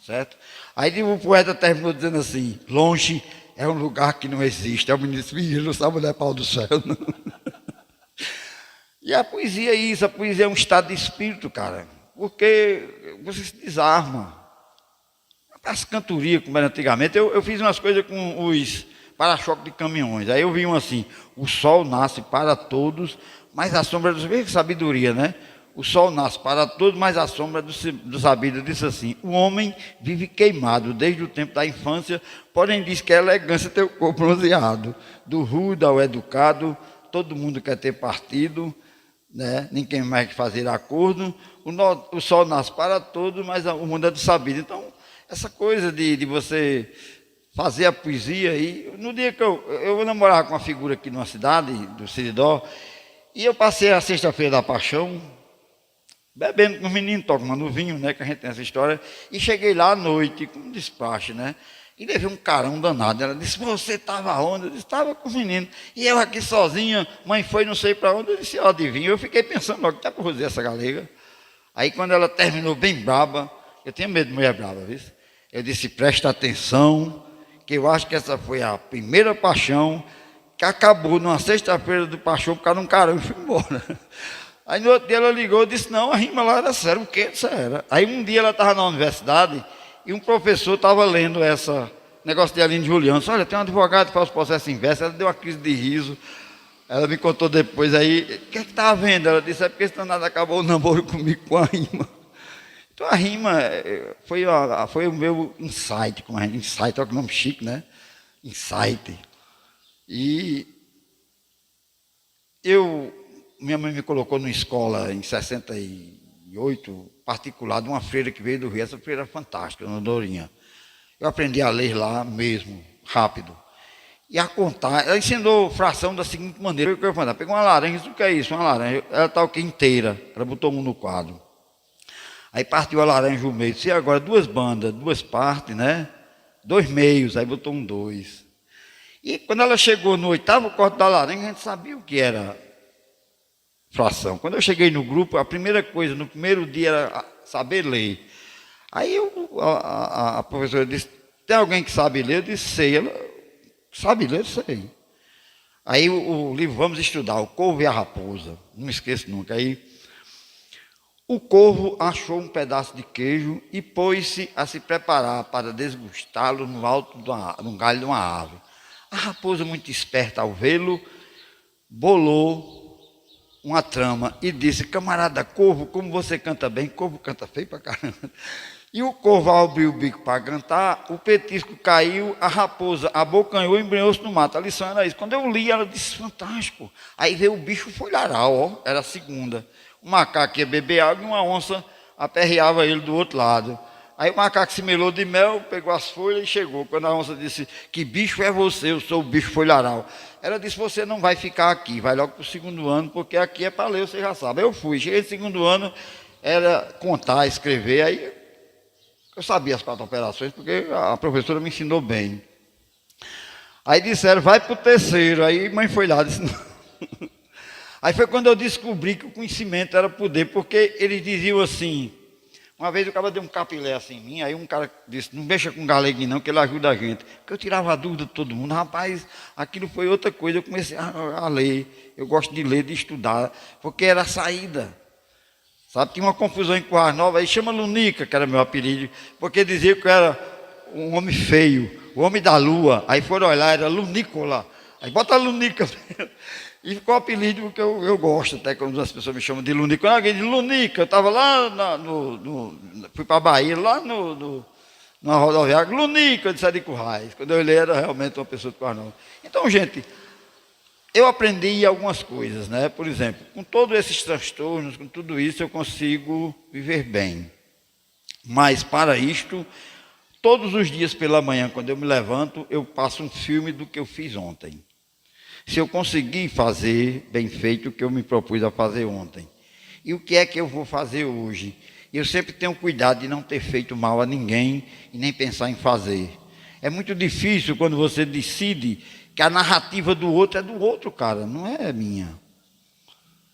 Certo? Aí o poeta terminou dizendo assim, longe é um lugar que não existe. É o ministro, ele não sabe olhar pau do céu. Não. E a poesia é isso, a poesia é um estado de espírito, cara. Porque você se desarma. As cantorias, como era antigamente, eu fiz umas coisas com os para-choque de caminhões. Aí eu vi um assim, o sol nasce para todos, mas a sombra dos... Vê que sabedoria, né? O sol nasce para todos, mas a sombra do sabido disse assim, o homem vive queimado desde o tempo da infância, porém diz que é elegância ter o corpo bronzeado. Do rude ao educado, todo mundo quer ter partido, né? Ninguém mais quer fazer acordo. O sol nasce para todos, mas o mundo é do sabido. Então, essa coisa de você fazer a poesia, e no dia que eu namorava com uma figura aqui numa cidade, do Siridó, e eu passei a sexta-feira da paixão, bebendo com os meninos, tomando vinho, né, que a gente tem essa história, e cheguei lá à noite, com um despacho, né, e levei um carão danado. Ela disse, você estava onde? Eu disse, estava com os meninos. E eu aqui sozinha, mãe foi não sei para onde, eu disse, ó, adivinha. Eu fiquei pensando logo, até por dizer essa galega. Aí quando ela terminou bem braba, eu tenho medo de mulher brava, viu? Eu disse, presta atenção, que eu acho que essa foi a primeira paixão que acabou numa sexta-feira do paixão por causa de um carão e foi embora. Aí no outro dia ela ligou e disse, não, a rima lá era sério. O que isso era? Aí um dia ela estava na universidade e um professor estava lendo essa negócio de Aline Juliano. Disse, olha, tem um advogado que faz processo inverso. Ela deu uma crise de riso. Ela me contou depois aí, o que é que estava vendo? Ela disse, é porque esse danado acabou o namoro comigo com a rima. Então a rima foi o meu insight, insight, olha que nome chique, né? Insight. E minha mãe me colocou numa escola em 68, particular, de uma freira que veio do Rio. Essa freira era fantástica, Dona Dourinha. Eu aprendi a ler lá mesmo, rápido. E a contar, ela ensinou fração da seguinte maneira. Eu falei, pegou uma laranja, o que é isso? Uma laranja. Ela está o que inteira, ela botou um no quadro. Aí partiu a laranja o meio, disse, e agora 2 bandas, 2 partes, né? 2 meios, aí botou um 2. E quando ela chegou no 8º corte da laranja, a gente sabia o que era fração. Quando eu cheguei no grupo, a primeira coisa, no primeiro dia, era saber ler. Aí a professora disse, tem alguém que sabe ler? Eu disse, sei. Ela, sabe ler? Sei. Aí o livro, vamos estudar, o Corvo e a Raposa. Não me esqueço nunca. Aí O corvo achou um pedaço de queijo e pôs-se a se preparar para desgustá-lo no alto num galho de uma árvore. A raposa, muito esperta ao vê-lo, bolou uma trama e disse: camarada corvo, como você canta bem. Corvo canta feio pra caramba. E o corvo, ao abrir o bico para cantar, o petisco caiu, a raposa abocanhou e embrenhou-se no mato. A lição era isso. Quando eu li, ela disse: fantástico. Aí veio o bicho folharal, ó, era a segunda. O macaco ia beber água e uma onça aperreava ele do outro lado. Aí o macaco se melou de mel, pegou as folhas e chegou. Quando a onça disse: que bicho é você? Eu sou o bicho folharal. Ela disse: você não vai ficar aqui, vai logo para o segundo ano, porque aqui é para ler, você já sabe. Eu fui, cheguei no segundo ano, era contar, escrever, aí eu sabia as 4 operações, porque a professora me ensinou bem. Aí disseram: vai para o terceiro. Aí mãe foi lá e disse: não. Aí foi quando eu descobri que o conhecimento era poder, porque eles diziam assim. Uma vez o cara deu um capilé assim em mim, aí um cara disse: não mexa com galeguinho não, que ele ajuda a gente. Porque eu tirava a dúvida de todo mundo. Rapaz, aquilo foi outra coisa. Eu comecei a ler. Eu gosto de ler, de estudar, porque era a saída. Sabe, tinha uma confusão em Currais Novos, aí chama Lunica, que era meu apelido, porque dizia que eu era um homem feio, o homem da lua. Aí foram olhar, era Lunícola. Aí bota Lunica. E ficou o apelido que eu gosto, até quando as pessoas me chamam de Lunica. Quando alguém diz Lunica, eu estava lá, fui para a Bahia, lá na rodoviária, Lunica, eu disse: de Currais. Quando eu olhei, era realmente uma pessoa de Currais Novos. Então, gente, eu aprendi algumas coisas, né? Por exemplo, com todos esses transtornos, com tudo isso, eu consigo viver bem. Mas, para isto, todos os dias pela manhã, quando eu me levanto, eu passo um filme do que eu fiz ontem. Se eu conseguir fazer bem feito o que eu me propus a fazer ontem. E o que é que eu vou fazer hoje? Eu sempre tenho cuidado de não ter feito mal a ninguém e nem pensar em fazer. É muito difícil quando você decide que a narrativa do outro é do outro, cara, não é minha.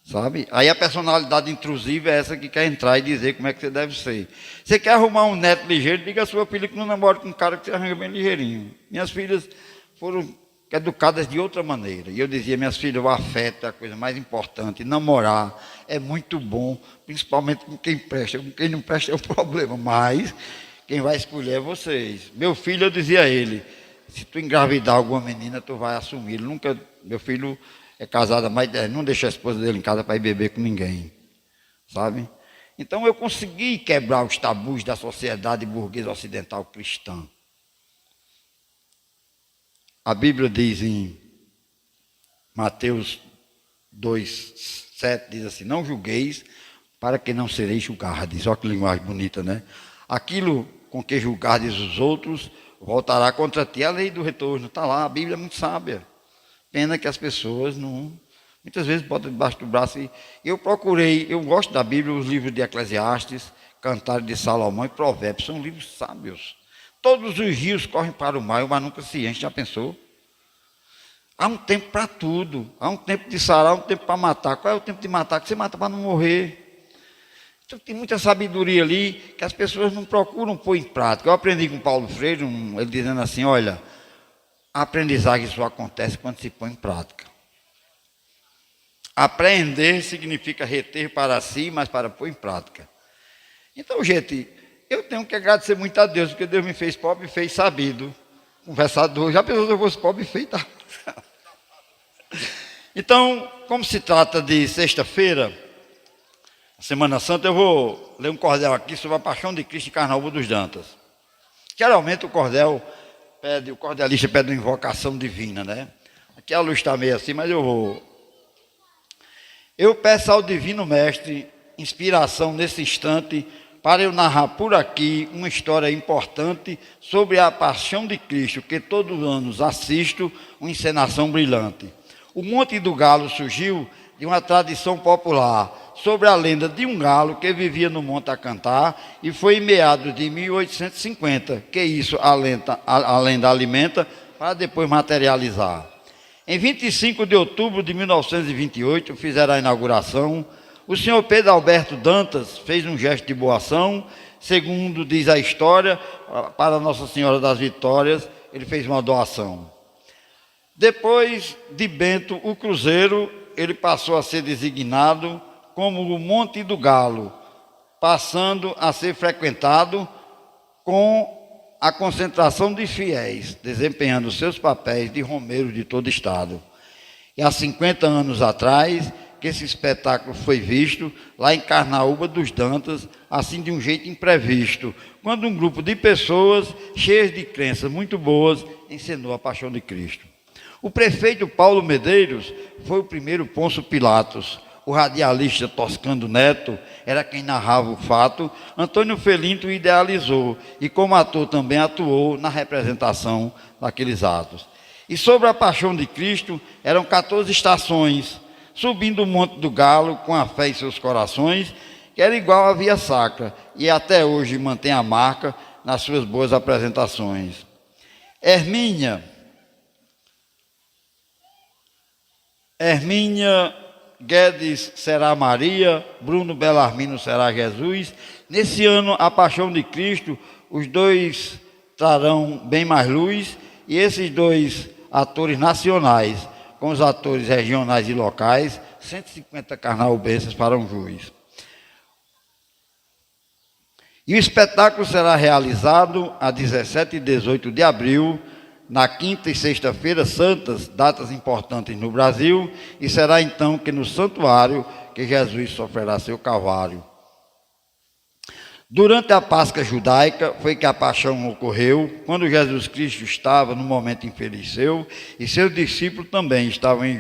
Sabe? Aí a personalidade intrusiva é essa que quer entrar e dizer como é que você deve ser. Você quer arrumar um neto ligeiro, diga à sua filha que não namora com um cara que você arranja bem ligeirinho. Minhas filhas foram educadas de outra maneira. E eu dizia: minhas filhas, o afeto é a coisa mais importante. Namorar é muito bom, principalmente com quem presta. Com quem não presta é um problema, mas quem vai escolher é vocês. Meu filho, eu dizia a ele: se tu engravidar alguma menina, tu vai assumir. Ele nunca, meu filho é casado há mais de 10, não deixa a esposa dele em casa para ir beber com ninguém, sabe? Então eu consegui quebrar os tabus da sociedade burguesa ocidental cristã. A Bíblia diz em Mateus 2:7, diz assim: não julgueis para que não sereis julgados. Olha que linguagem bonita, né? Aquilo com que julgardes os outros voltará contra ti. A lei do retorno está lá, a Bíblia é muito sábia. Pena que as pessoas não, muitas vezes botam debaixo do braço. E eu procurei, eu gosto da Bíblia, os livros de Eclesiastes, Cantares de Salomão e Provérbios, são livros sábios. Todos os rios correm para o mar, mas nunca se enche, já pensou? Há um tempo para tudo. Há um tempo de sarar, um tempo para matar. Qual é o tempo de matar? Que você mata para não morrer. Então tem muita sabedoria ali que as pessoas não procuram pôr em prática. Eu aprendi com Paulo Freire, ele dizendo assim: olha, a aprendizagem só acontece quando se põe em prática. Aprender significa reter para si, mas para pôr em prática. Então, gente, eu tenho que agradecer muito a Deus, porque Deus me fez pobre e fez sabido, conversador. Já pensou se eu fosse pobre e feio? Tá? Então, como se trata de sexta-feira, Semana Santa, eu vou ler um cordel aqui sobre a paixão de Cristo em Carnaúba dos Dantas. Geralmente o cordelista pede uma invocação divina, né? Aqui a luz está meio assim, mas eu vou. Eu peço ao Divino Mestre inspiração nesse instante para eu narrar por aqui uma história importante sobre a paixão de Cristo, que todos os anos assisto uma encenação brilhante. O Monte do Galo surgiu de uma tradição popular sobre a lenda de um galo que vivia no monte a cantar, e foi em meados de 1850 que isso a lenda alimenta para depois materializar. Em 25 de outubro de 1928, fizeram a inauguração. O senhor Pedro Alberto Dantas fez um gesto de boa ação. Segundo diz a história, para Nossa Senhora das Vitórias, ele fez uma doação. Depois de Bento, o cruzeiro, ele passou a ser designado como o Monte do Galo, passando a ser frequentado com a concentração de fiéis, desempenhando seus papéis de romeiros de todo o estado. E há 50 anos atrás, que esse espetáculo foi visto lá em Carnaúba dos Dantas, assim de um jeito imprevisto, quando um grupo de pessoas cheias de crenças muito boas encenou a Paixão de Cristo. O prefeito Paulo Medeiros foi o primeiro Pôncio Pilatos. O radialista Toscano Neto era quem narrava o fato. Antônio Felinto o idealizou e, como ator, também atuou na representação daqueles atos. E sobre a Paixão de Cristo, eram 14 estações, subindo o Monte do Galo com a fé em seus corações, que era igual à Via Sacra, e até hoje mantém a marca nas suas boas apresentações. Hermínia Guedes será Maria, Bruno Belarmino será Jesus. Nesse ano, a Paixão de Cristo, os dois trarão bem mais luz, e esses dois atores nacionais, com os atores regionais e locais, 150 carnaúbenses para um juiz. E o espetáculo será realizado a 17 e 18 de abril, na quinta e sexta-feira santas, datas importantes no Brasil, e será então que no santuário que Jesus sofrerá seu calvário. Durante a Páscoa judaica foi que a paixão ocorreu, quando Jesus Cristo estava no momento infeliz seu, e seus discípulos também estavam em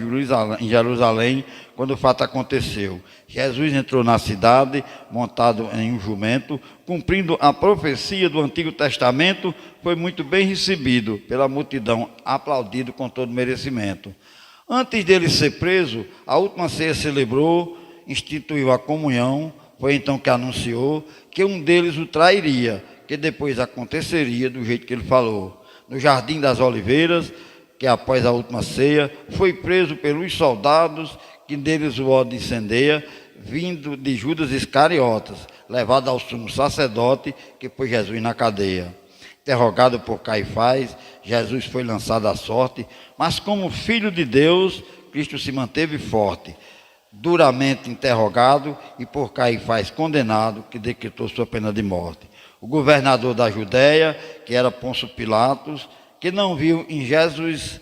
Jerusalém quando o fato aconteceu. Jesus entrou na cidade, montado em um jumento, cumprindo a profecia do Antigo Testamento, foi muito bem recebido pela multidão, aplaudido com todo merecimento. Antes dele ser preso, a última ceia celebrou, instituiu a comunhão. Foi então que anunciou que um deles o trairia, que depois aconteceria do jeito que ele falou. No Jardim das Oliveiras, que após a última ceia, foi preso pelos soldados, que deles o ódio incendeia, vindo de Judas Iscariotas, levado ao sumo sacerdote, que pôs Jesus na cadeia. Interrogado por Caifás, Jesus foi lançado à sorte, mas como filho de Deus, Cristo se manteve forte. Duramente interrogado e por Caifás condenado, que decretou sua pena de morte. O governador da Judéia, que era Pôncio Pilatos, que não viu em Jesus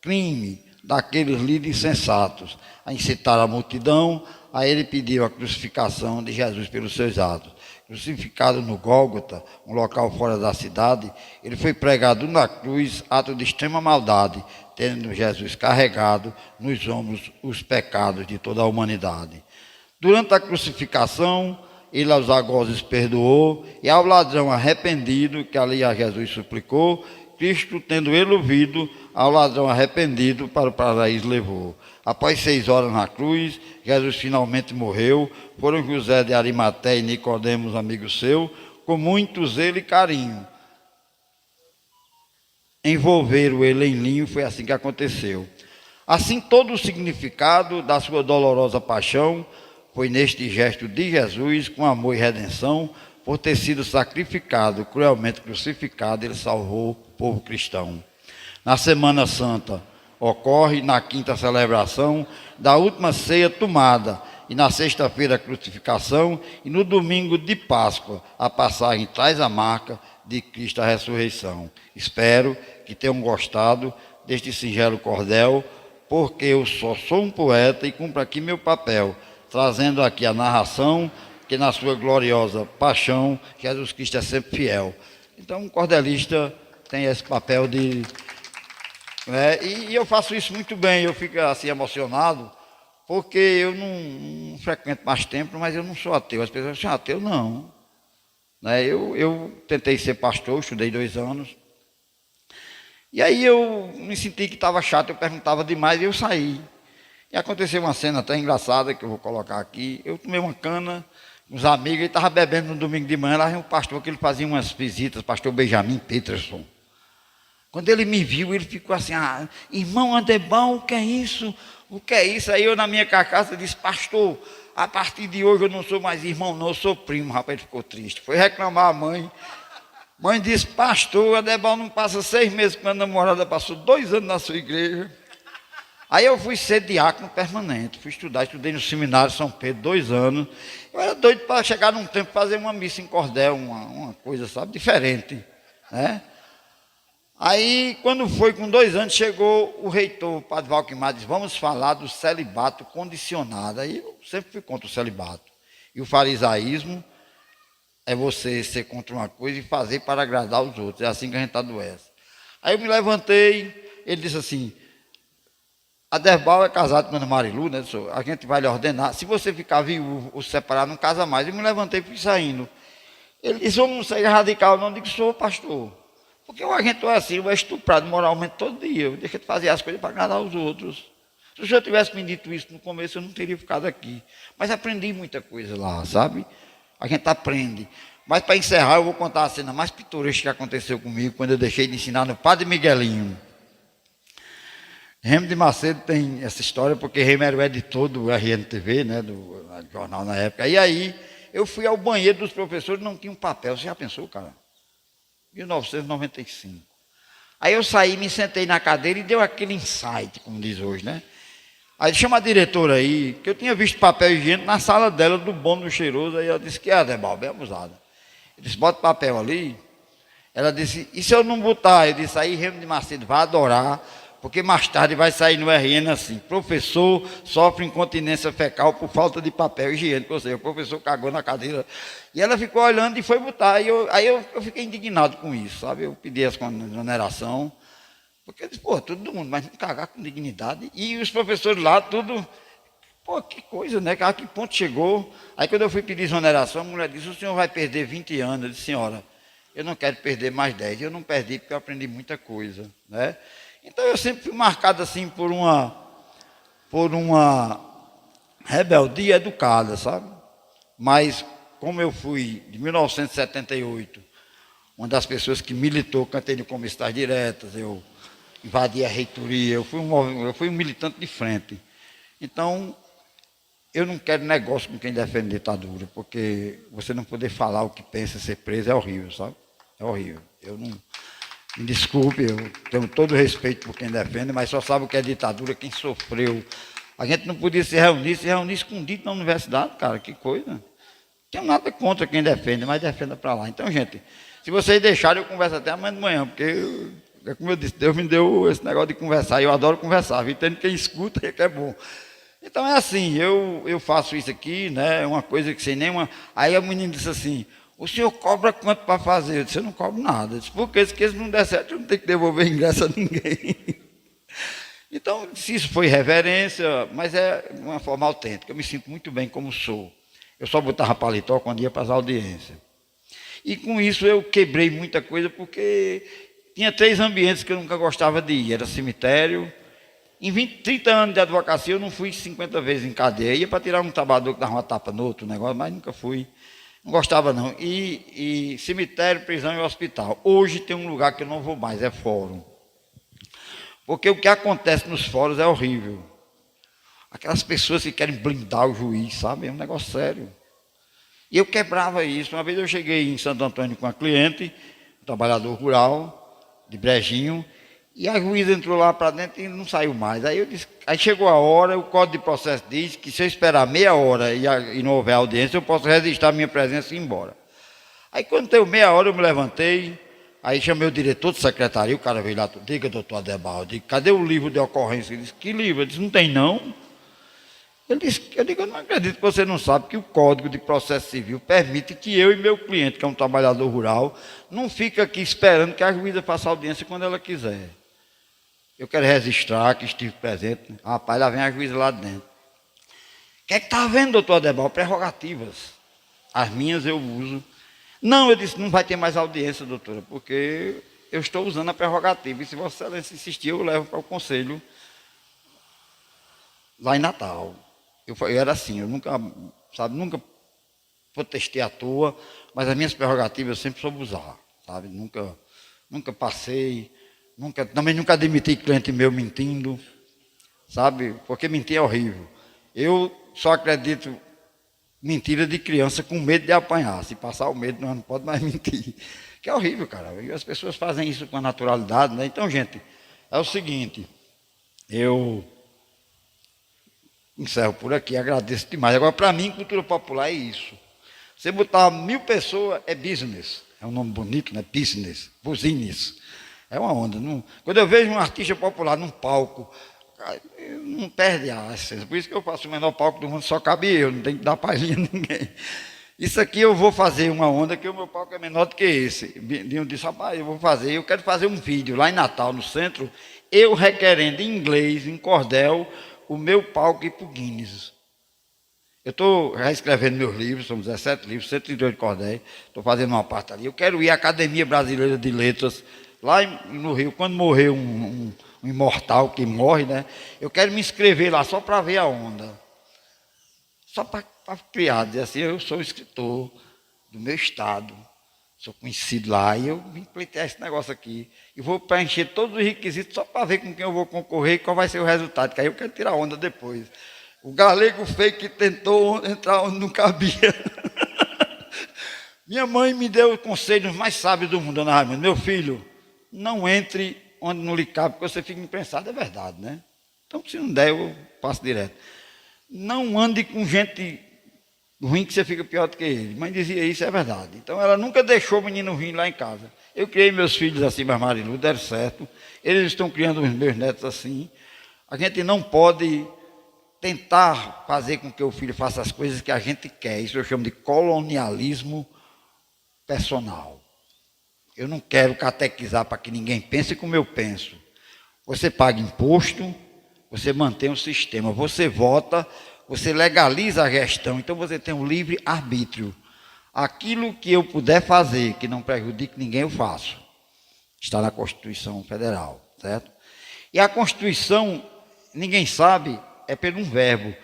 crime daqueles líderes insensatos, a incitar a multidão, a ele pediu a crucificação de Jesus pelos seus atos. Crucificado no Gólgota, um local fora da cidade, ele foi pregado na cruz, ato de extrema maldade, tendo Jesus carregado nos ombros os pecados de toda a humanidade. Durante a crucificação, ele aos algozes perdoou, e ao ladrão arrependido, que ali a Jesus suplicou, Cristo, tendo ele ouvido, ao ladrão arrependido para o paraíso levou. Após 6 horas na cruz, Jesus finalmente morreu. Foram José de Arimateia e Nicodemos, amigo seu, com muito zelo e carinho. Envolveram ele em linho, foi assim que aconteceu. Assim, todo o significado da sua dolorosa paixão foi neste gesto de Jesus, com amor e redenção, por ter sido sacrificado, cruelmente crucificado, ele salvou o povo cristão. Na Semana Santa, ocorre na quinta celebração da última ceia tomada, e na sexta-feira a crucificação, e no domingo de Páscoa a passagem traz a marca de Cristo a ressurreição. Espero que tenham gostado deste singelo cordel, porque eu só sou um poeta e cumpro aqui meu papel, trazendo aqui a narração que na sua gloriosa paixão Jesus Cristo é sempre fiel. Então um cordelista tem esse papel de... E eu faço isso muito bem, eu fico assim emocionado, porque eu não frequento mais templo, mas eu não sou ateu. As pessoas dizem, ateu não. Eu tentei ser pastor, estudei 2 anos. E aí eu me senti que estava chato, eu perguntava demais e eu saí. E aconteceu uma cena até engraçada, que eu vou colocar aqui. Eu tomei uma cana com os amigos, ele estava bebendo no domingo de manhã, lá vem um pastor que ele fazia umas visitas, pastor Benjamin Peterson. Quando ele me viu, ele ficou assim, irmão Adebão, o que é isso? O que é isso? Aí eu na minha carcaça disse, pastor, a partir de hoje eu não sou mais irmão, não, eu sou primo. Rapaz, ele ficou triste. Foi reclamar a mãe. Mãe disse, pastor, Adebão não passa 6 meses com a namorada, passou 2 anos na sua igreja. Aí eu fui ser diácono permanente, fui estudar, estudei no seminário São Pedro 2 anos. Eu era doido para chegar num tempo fazer uma missa em cordel, uma coisa, sabe, diferente, né? Aí, quando foi com 2 anos, chegou o reitor, o padre Valquimar, disse, vamos falar do celibato condicionado. Aí eu sempre fui contra o celibato. E o farisaísmo é você ser contra uma coisa e fazer para agradar os outros. É assim que a gente adoece. Aí eu me levantei, ele disse assim, Aderbal é casado com a Ana Marilu, né? A gente vai lhe ordenar. Se você ficar viúvo ou separar, não casa mais. Eu me levantei e fui saindo. Ele disse, eu não sei radical, não. Eu digo, sou pastor. Porque o agente é assim, é estuprado moralmente todo dia. Eu deixo de fazer as coisas para agradar os outros. Se o senhor tivesse me dito isso no começo, eu não teria ficado aqui. Mas aprendi muita coisa lá, sabe? A gente aprende. Mas para encerrar, eu vou contar a cena mais pitoresca que aconteceu comigo quando eu deixei de ensinar no Padre Miguelinho. Remo de Macedo tem essa história, porque Remo era o editor do RNTV, né, do jornal na época. E aí, eu fui ao banheiro dos professores, não tinha um papel. Você já pensou, cara? 1995. Aí eu saí, me sentei na cadeira e deu aquele insight, como diz hoje, né? Aí chama a diretora aí, que eu tinha visto papel higiênico na sala dela, do bom, do cheiroso. Aí ela disse que é, Debal, bem abusada. Eu disse, bota papel ali. Ela disse, e se eu não botar? Eu disse, aí Remo de Macedo vai adorar, porque mais tarde vai sair no RN assim, professor sofre incontinência fecal por falta de papel higiênico, ou seja, o professor cagou na cadeira. E ela ficou olhando e foi botar. Aí eu fiquei indignado com isso, sabe? Eu pedi essa exoneração, porque eu disse, pô, todo mundo, mas não cagar com dignidade. E os professores lá, tudo, pô, que coisa, né? A que ponto chegou? Aí quando eu fui pedir exoneração, a mulher disse, o senhor vai perder 20 anos. Eu disse, senhora, eu não quero perder mais 10. Eu não perdi porque eu aprendi muita coisa, né? Então eu sempre fui marcado assim por uma rebeldia educada, sabe? Mas como eu fui de 1978, uma das pessoas que militou, cantei no Comissões Diretas, eu invadi a reitoria, eu fui um militante de frente. Então, eu não quero negócio com quem defende ditadura, porque você não poder falar o que pensa, ser preso, é horrível, sabe? É horrível. Eu não... Me desculpe, eu tenho todo o respeito por quem defende, mas só sabe o que é ditadura, quem sofreu. A gente não podia se reunir escondido na universidade, cara, que coisa. Não tenho nada contra quem defende, mas defenda para lá. Então, gente, se vocês deixarem, eu converso até amanhã de manhã, porque, como eu disse, Deus me deu esse negócio de conversar, e eu adoro conversar, viu? Tendo quem escuta, é que é bom. Então, é assim, eu faço isso aqui, né, é uma coisa que sem nenhuma... Aí a menina disse assim, o senhor cobra quanto para fazer? Eu disse, eu não cobro nada. Eu disse, porque se não der certo, eu não tenho que devolver ingresso a ninguém. Então, se isso foi reverência, mas é uma forma autêntica. Eu me sinto muito bem como sou. Eu só botava paletó quando ia para as audiências. E com isso eu quebrei muita coisa, porque tinha 3 ambientes que eu nunca gostava de ir. Era cemitério. Em 30 anos de advocacia, eu não fui 50 vezes em cadeia. Ia para tirar um trabalhador que dava uma tapa no outro negócio, mas nunca fui. Não gostava não. E cemitério, prisão e hospital. Hoje tem um lugar que eu não vou mais, é fórum. Porque o que acontece nos fóruns é horrível. Aquelas pessoas que querem blindar o juiz, sabe? É um negócio sério. E eu quebrava isso. Uma vez eu cheguei em Santo Antônio com uma cliente, um trabalhador rural, de Brejinho, e a juíza entrou lá para dentro e não saiu mais. Aí eu disse, aí chegou a hora, o Código de Processo diz que se eu esperar meia hora e não houver audiência, eu posso registrar a minha presença e ir embora. Aí quando deu meia hora, eu me levantei, aí chamei o diretor de secretaria, o cara veio lá, diga, doutor Aderbal, cadê o livro de ocorrência? Ele disse, que livro? Eu disse, não tem não. Eu digo, eu não acredito que você não sabe que o Código de Processo Civil permite que eu e meu cliente, que é um trabalhador rural, não fique aqui esperando que a juíza faça audiência quando ela quiser. Eu quero registrar que estive presente. Rapaz, lá vem a juíza lá dentro. O que é que está vendo, doutor Aderbal? Prerrogativas. As minhas eu uso. Não, eu disse, não vai ter mais audiência, doutora, porque eu estou usando a prerrogativa. E se Vossa Excelência insistir, eu levo para o conselho lá em Natal. Eu era assim, eu nunca protestei à toa, mas as minhas prerrogativas eu sempre soube usar, sabe? Nunca passei... Também nunca admiti cliente meu mentindo, sabe? Porque mentir é horrível. Eu só acredito mentira de criança com medo de apanhar. Se passar o medo, não pode mais mentir. Que é horrível, cara. E as pessoas fazem isso com a naturalidade, né? Então, gente, é o seguinte, eu encerro por aqui, agradeço demais. Agora, para mim, cultura popular é isso. Você botar 1000 pessoas, é business. É um nome bonito, né? Business, business. É uma onda. Quando eu vejo um artista popular num palco, não perde a essência. Por isso que eu faço o menor palco do mundo, só cabe eu, não tem que dar palhinha a ninguém. Isso aqui eu vou fazer uma onda, que o meu palco é menor do que esse. Eu disse, rapaz, eu quero fazer um vídeo lá em Natal, no centro, eu requerendo em inglês, em cordel, o meu palco ir para o Guinness. Eu estou já escrevendo meus livros, são 17 livros, 102 cordéis, estou fazendo uma parte ali. Eu quero ir à Academia Brasileira de Letras, lá no Rio, quando morrer um imortal que morre, né? Eu quero me inscrever lá só para ver a onda. Só para criar, dizer assim, eu sou escritor do meu estado, sou conhecido lá, e eu vim pleitear esse negócio aqui. E vou preencher todos os requisitos só para ver com quem eu vou concorrer e qual vai ser o resultado, que aí eu quero tirar onda depois. O galego feio que tentou entrar onde não cabia. Minha mãe me deu os conselhos mais sábios do mundo, dona Raimundo. Meu filho, não entre onde não lhe cabe, porque você fica imprensado, é verdade, né? Então, se não der, eu passo direto. Não ande com gente ruim que você fica pior do que ele. Mãe dizia isso, é verdade. Então, ela nunca deixou o menino ruim lá em casa. Eu criei meus filhos assim, mas Marilu, deram certo. Eles estão criando os meus netos assim. A gente não pode tentar fazer com que o filho faça as coisas que a gente quer. Isso eu chamo de colonialismo personal. Eu não quero catequizar para que ninguém pense como eu penso. Você paga imposto, você mantém o sistema, você vota, você legaliza a gestão, então você tem um livre arbítrio. Aquilo que eu puder fazer, que não prejudique ninguém, eu faço. Está na Constituição Federal, certo? E a Constituição, ninguém sabe, é por um verbo.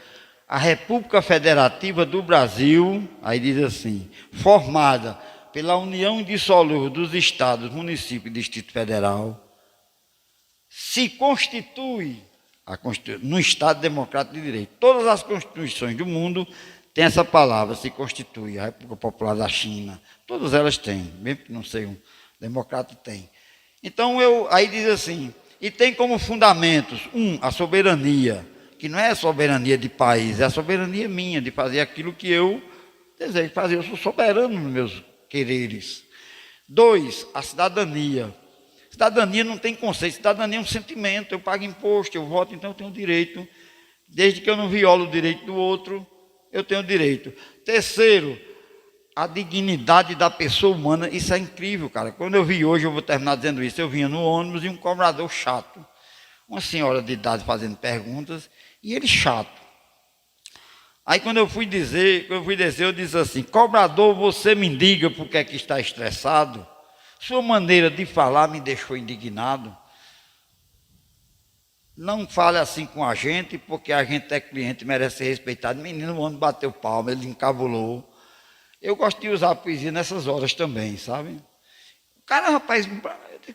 A República Federativa do Brasil, aí diz assim, formada pela união indissolúvel dos estados, municípios e Distrito Federal, se constitui no Estado Democrático de Direito. Todas as constituições do mundo têm essa palavra, se constitui. A República Popular da China, todas elas têm, mesmo que não sejam democrata, tem. Então, aí diz assim, e tem como fundamentos, a soberania, que não é a soberania de país, é a soberania minha, de fazer aquilo que eu desejo fazer. Eu sou soberano nos meus quereres. 2, a cidadania. Cidadania não tem conceito, cidadania é um sentimento. Eu pago imposto, eu voto, então eu tenho direito. Desde que eu não violo o direito do outro, eu tenho direito. 3, a dignidade da pessoa humana. Isso é incrível, cara. Quando eu vi hoje, eu vou terminar dizendo isso, eu vinha no ônibus e um cobrador chato. Uma senhora de idade fazendo perguntas, e ele chato. Aí quando eu fui descer, eu disse assim, cobrador, você me diga por que é que está estressado? Sua maneira de falar me deixou indignado. Não fale assim com a gente, porque a gente é cliente, merece ser respeitado. Menino, o homem bateu palma, ele encabulou. Eu gosto de usar a poesia nessas horas também, sabe? O cara, rapaz,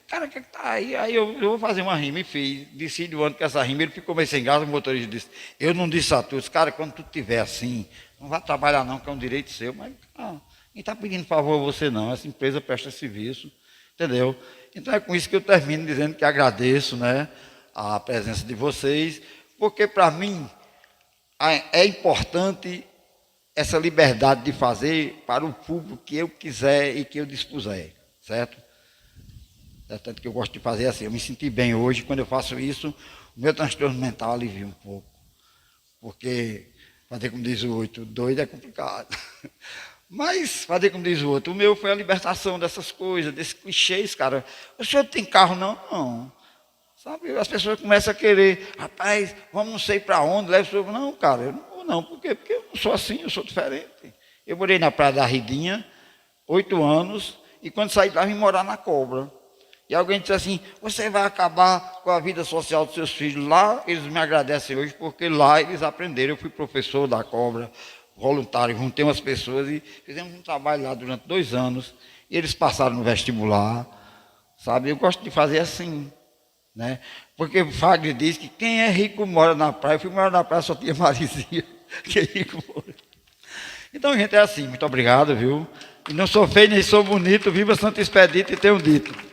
cara, o que está aí? Aí eu vou fazer uma rima e fiz. Disse do ano com essa rima, ele ficou meio sem graça, o motorista disse, eu não disse a todos, cara, quando tu estiver assim, não vai trabalhar não, que é um direito seu, mas quem está pedindo favor a você não, essa empresa presta serviço, entendeu? Então é com isso que eu termino dizendo que agradeço, né, a presença de vocês, porque para mim é importante essa liberdade de fazer para o público que eu quiser e que eu dispuser, certo? Tanto que eu gosto de fazer assim, eu me senti bem hoje, quando eu faço isso, o meu transtorno mental alivia um pouco, porque fazer como diz o outro, doido é complicado, mas fazer como diz o outro, o meu foi a libertação dessas coisas, desses clichês, cara. O senhor tem carro? Não, não. Sabe, as pessoas começam a querer, rapaz, vamos não sei para onde, leva o senhor. Não, cara, eu não vou não, por quê? Porque eu não sou assim, eu sou diferente. Eu morei na Praia da Ridinha, 8 anos, e quando saí de lá, vim morar na Cobra. E alguém disse assim, você vai acabar com a vida social dos seus filhos. Lá, eles me agradecem hoje, porque lá eles aprenderam. Eu fui professor da Cobra, voluntário, juntei umas pessoas e fizemos um trabalho lá durante 2 anos. E eles passaram no vestibular, sabe? Eu gosto de fazer assim, né? Porque o Fagner diz que quem é rico mora na praia. Eu fui morar na praia, só tinha Marizia, que é rico mora. Então, gente, é assim. Muito obrigado, viu? E não sou feio nem sou bonito. Viva Santo Expedito e tenho dito.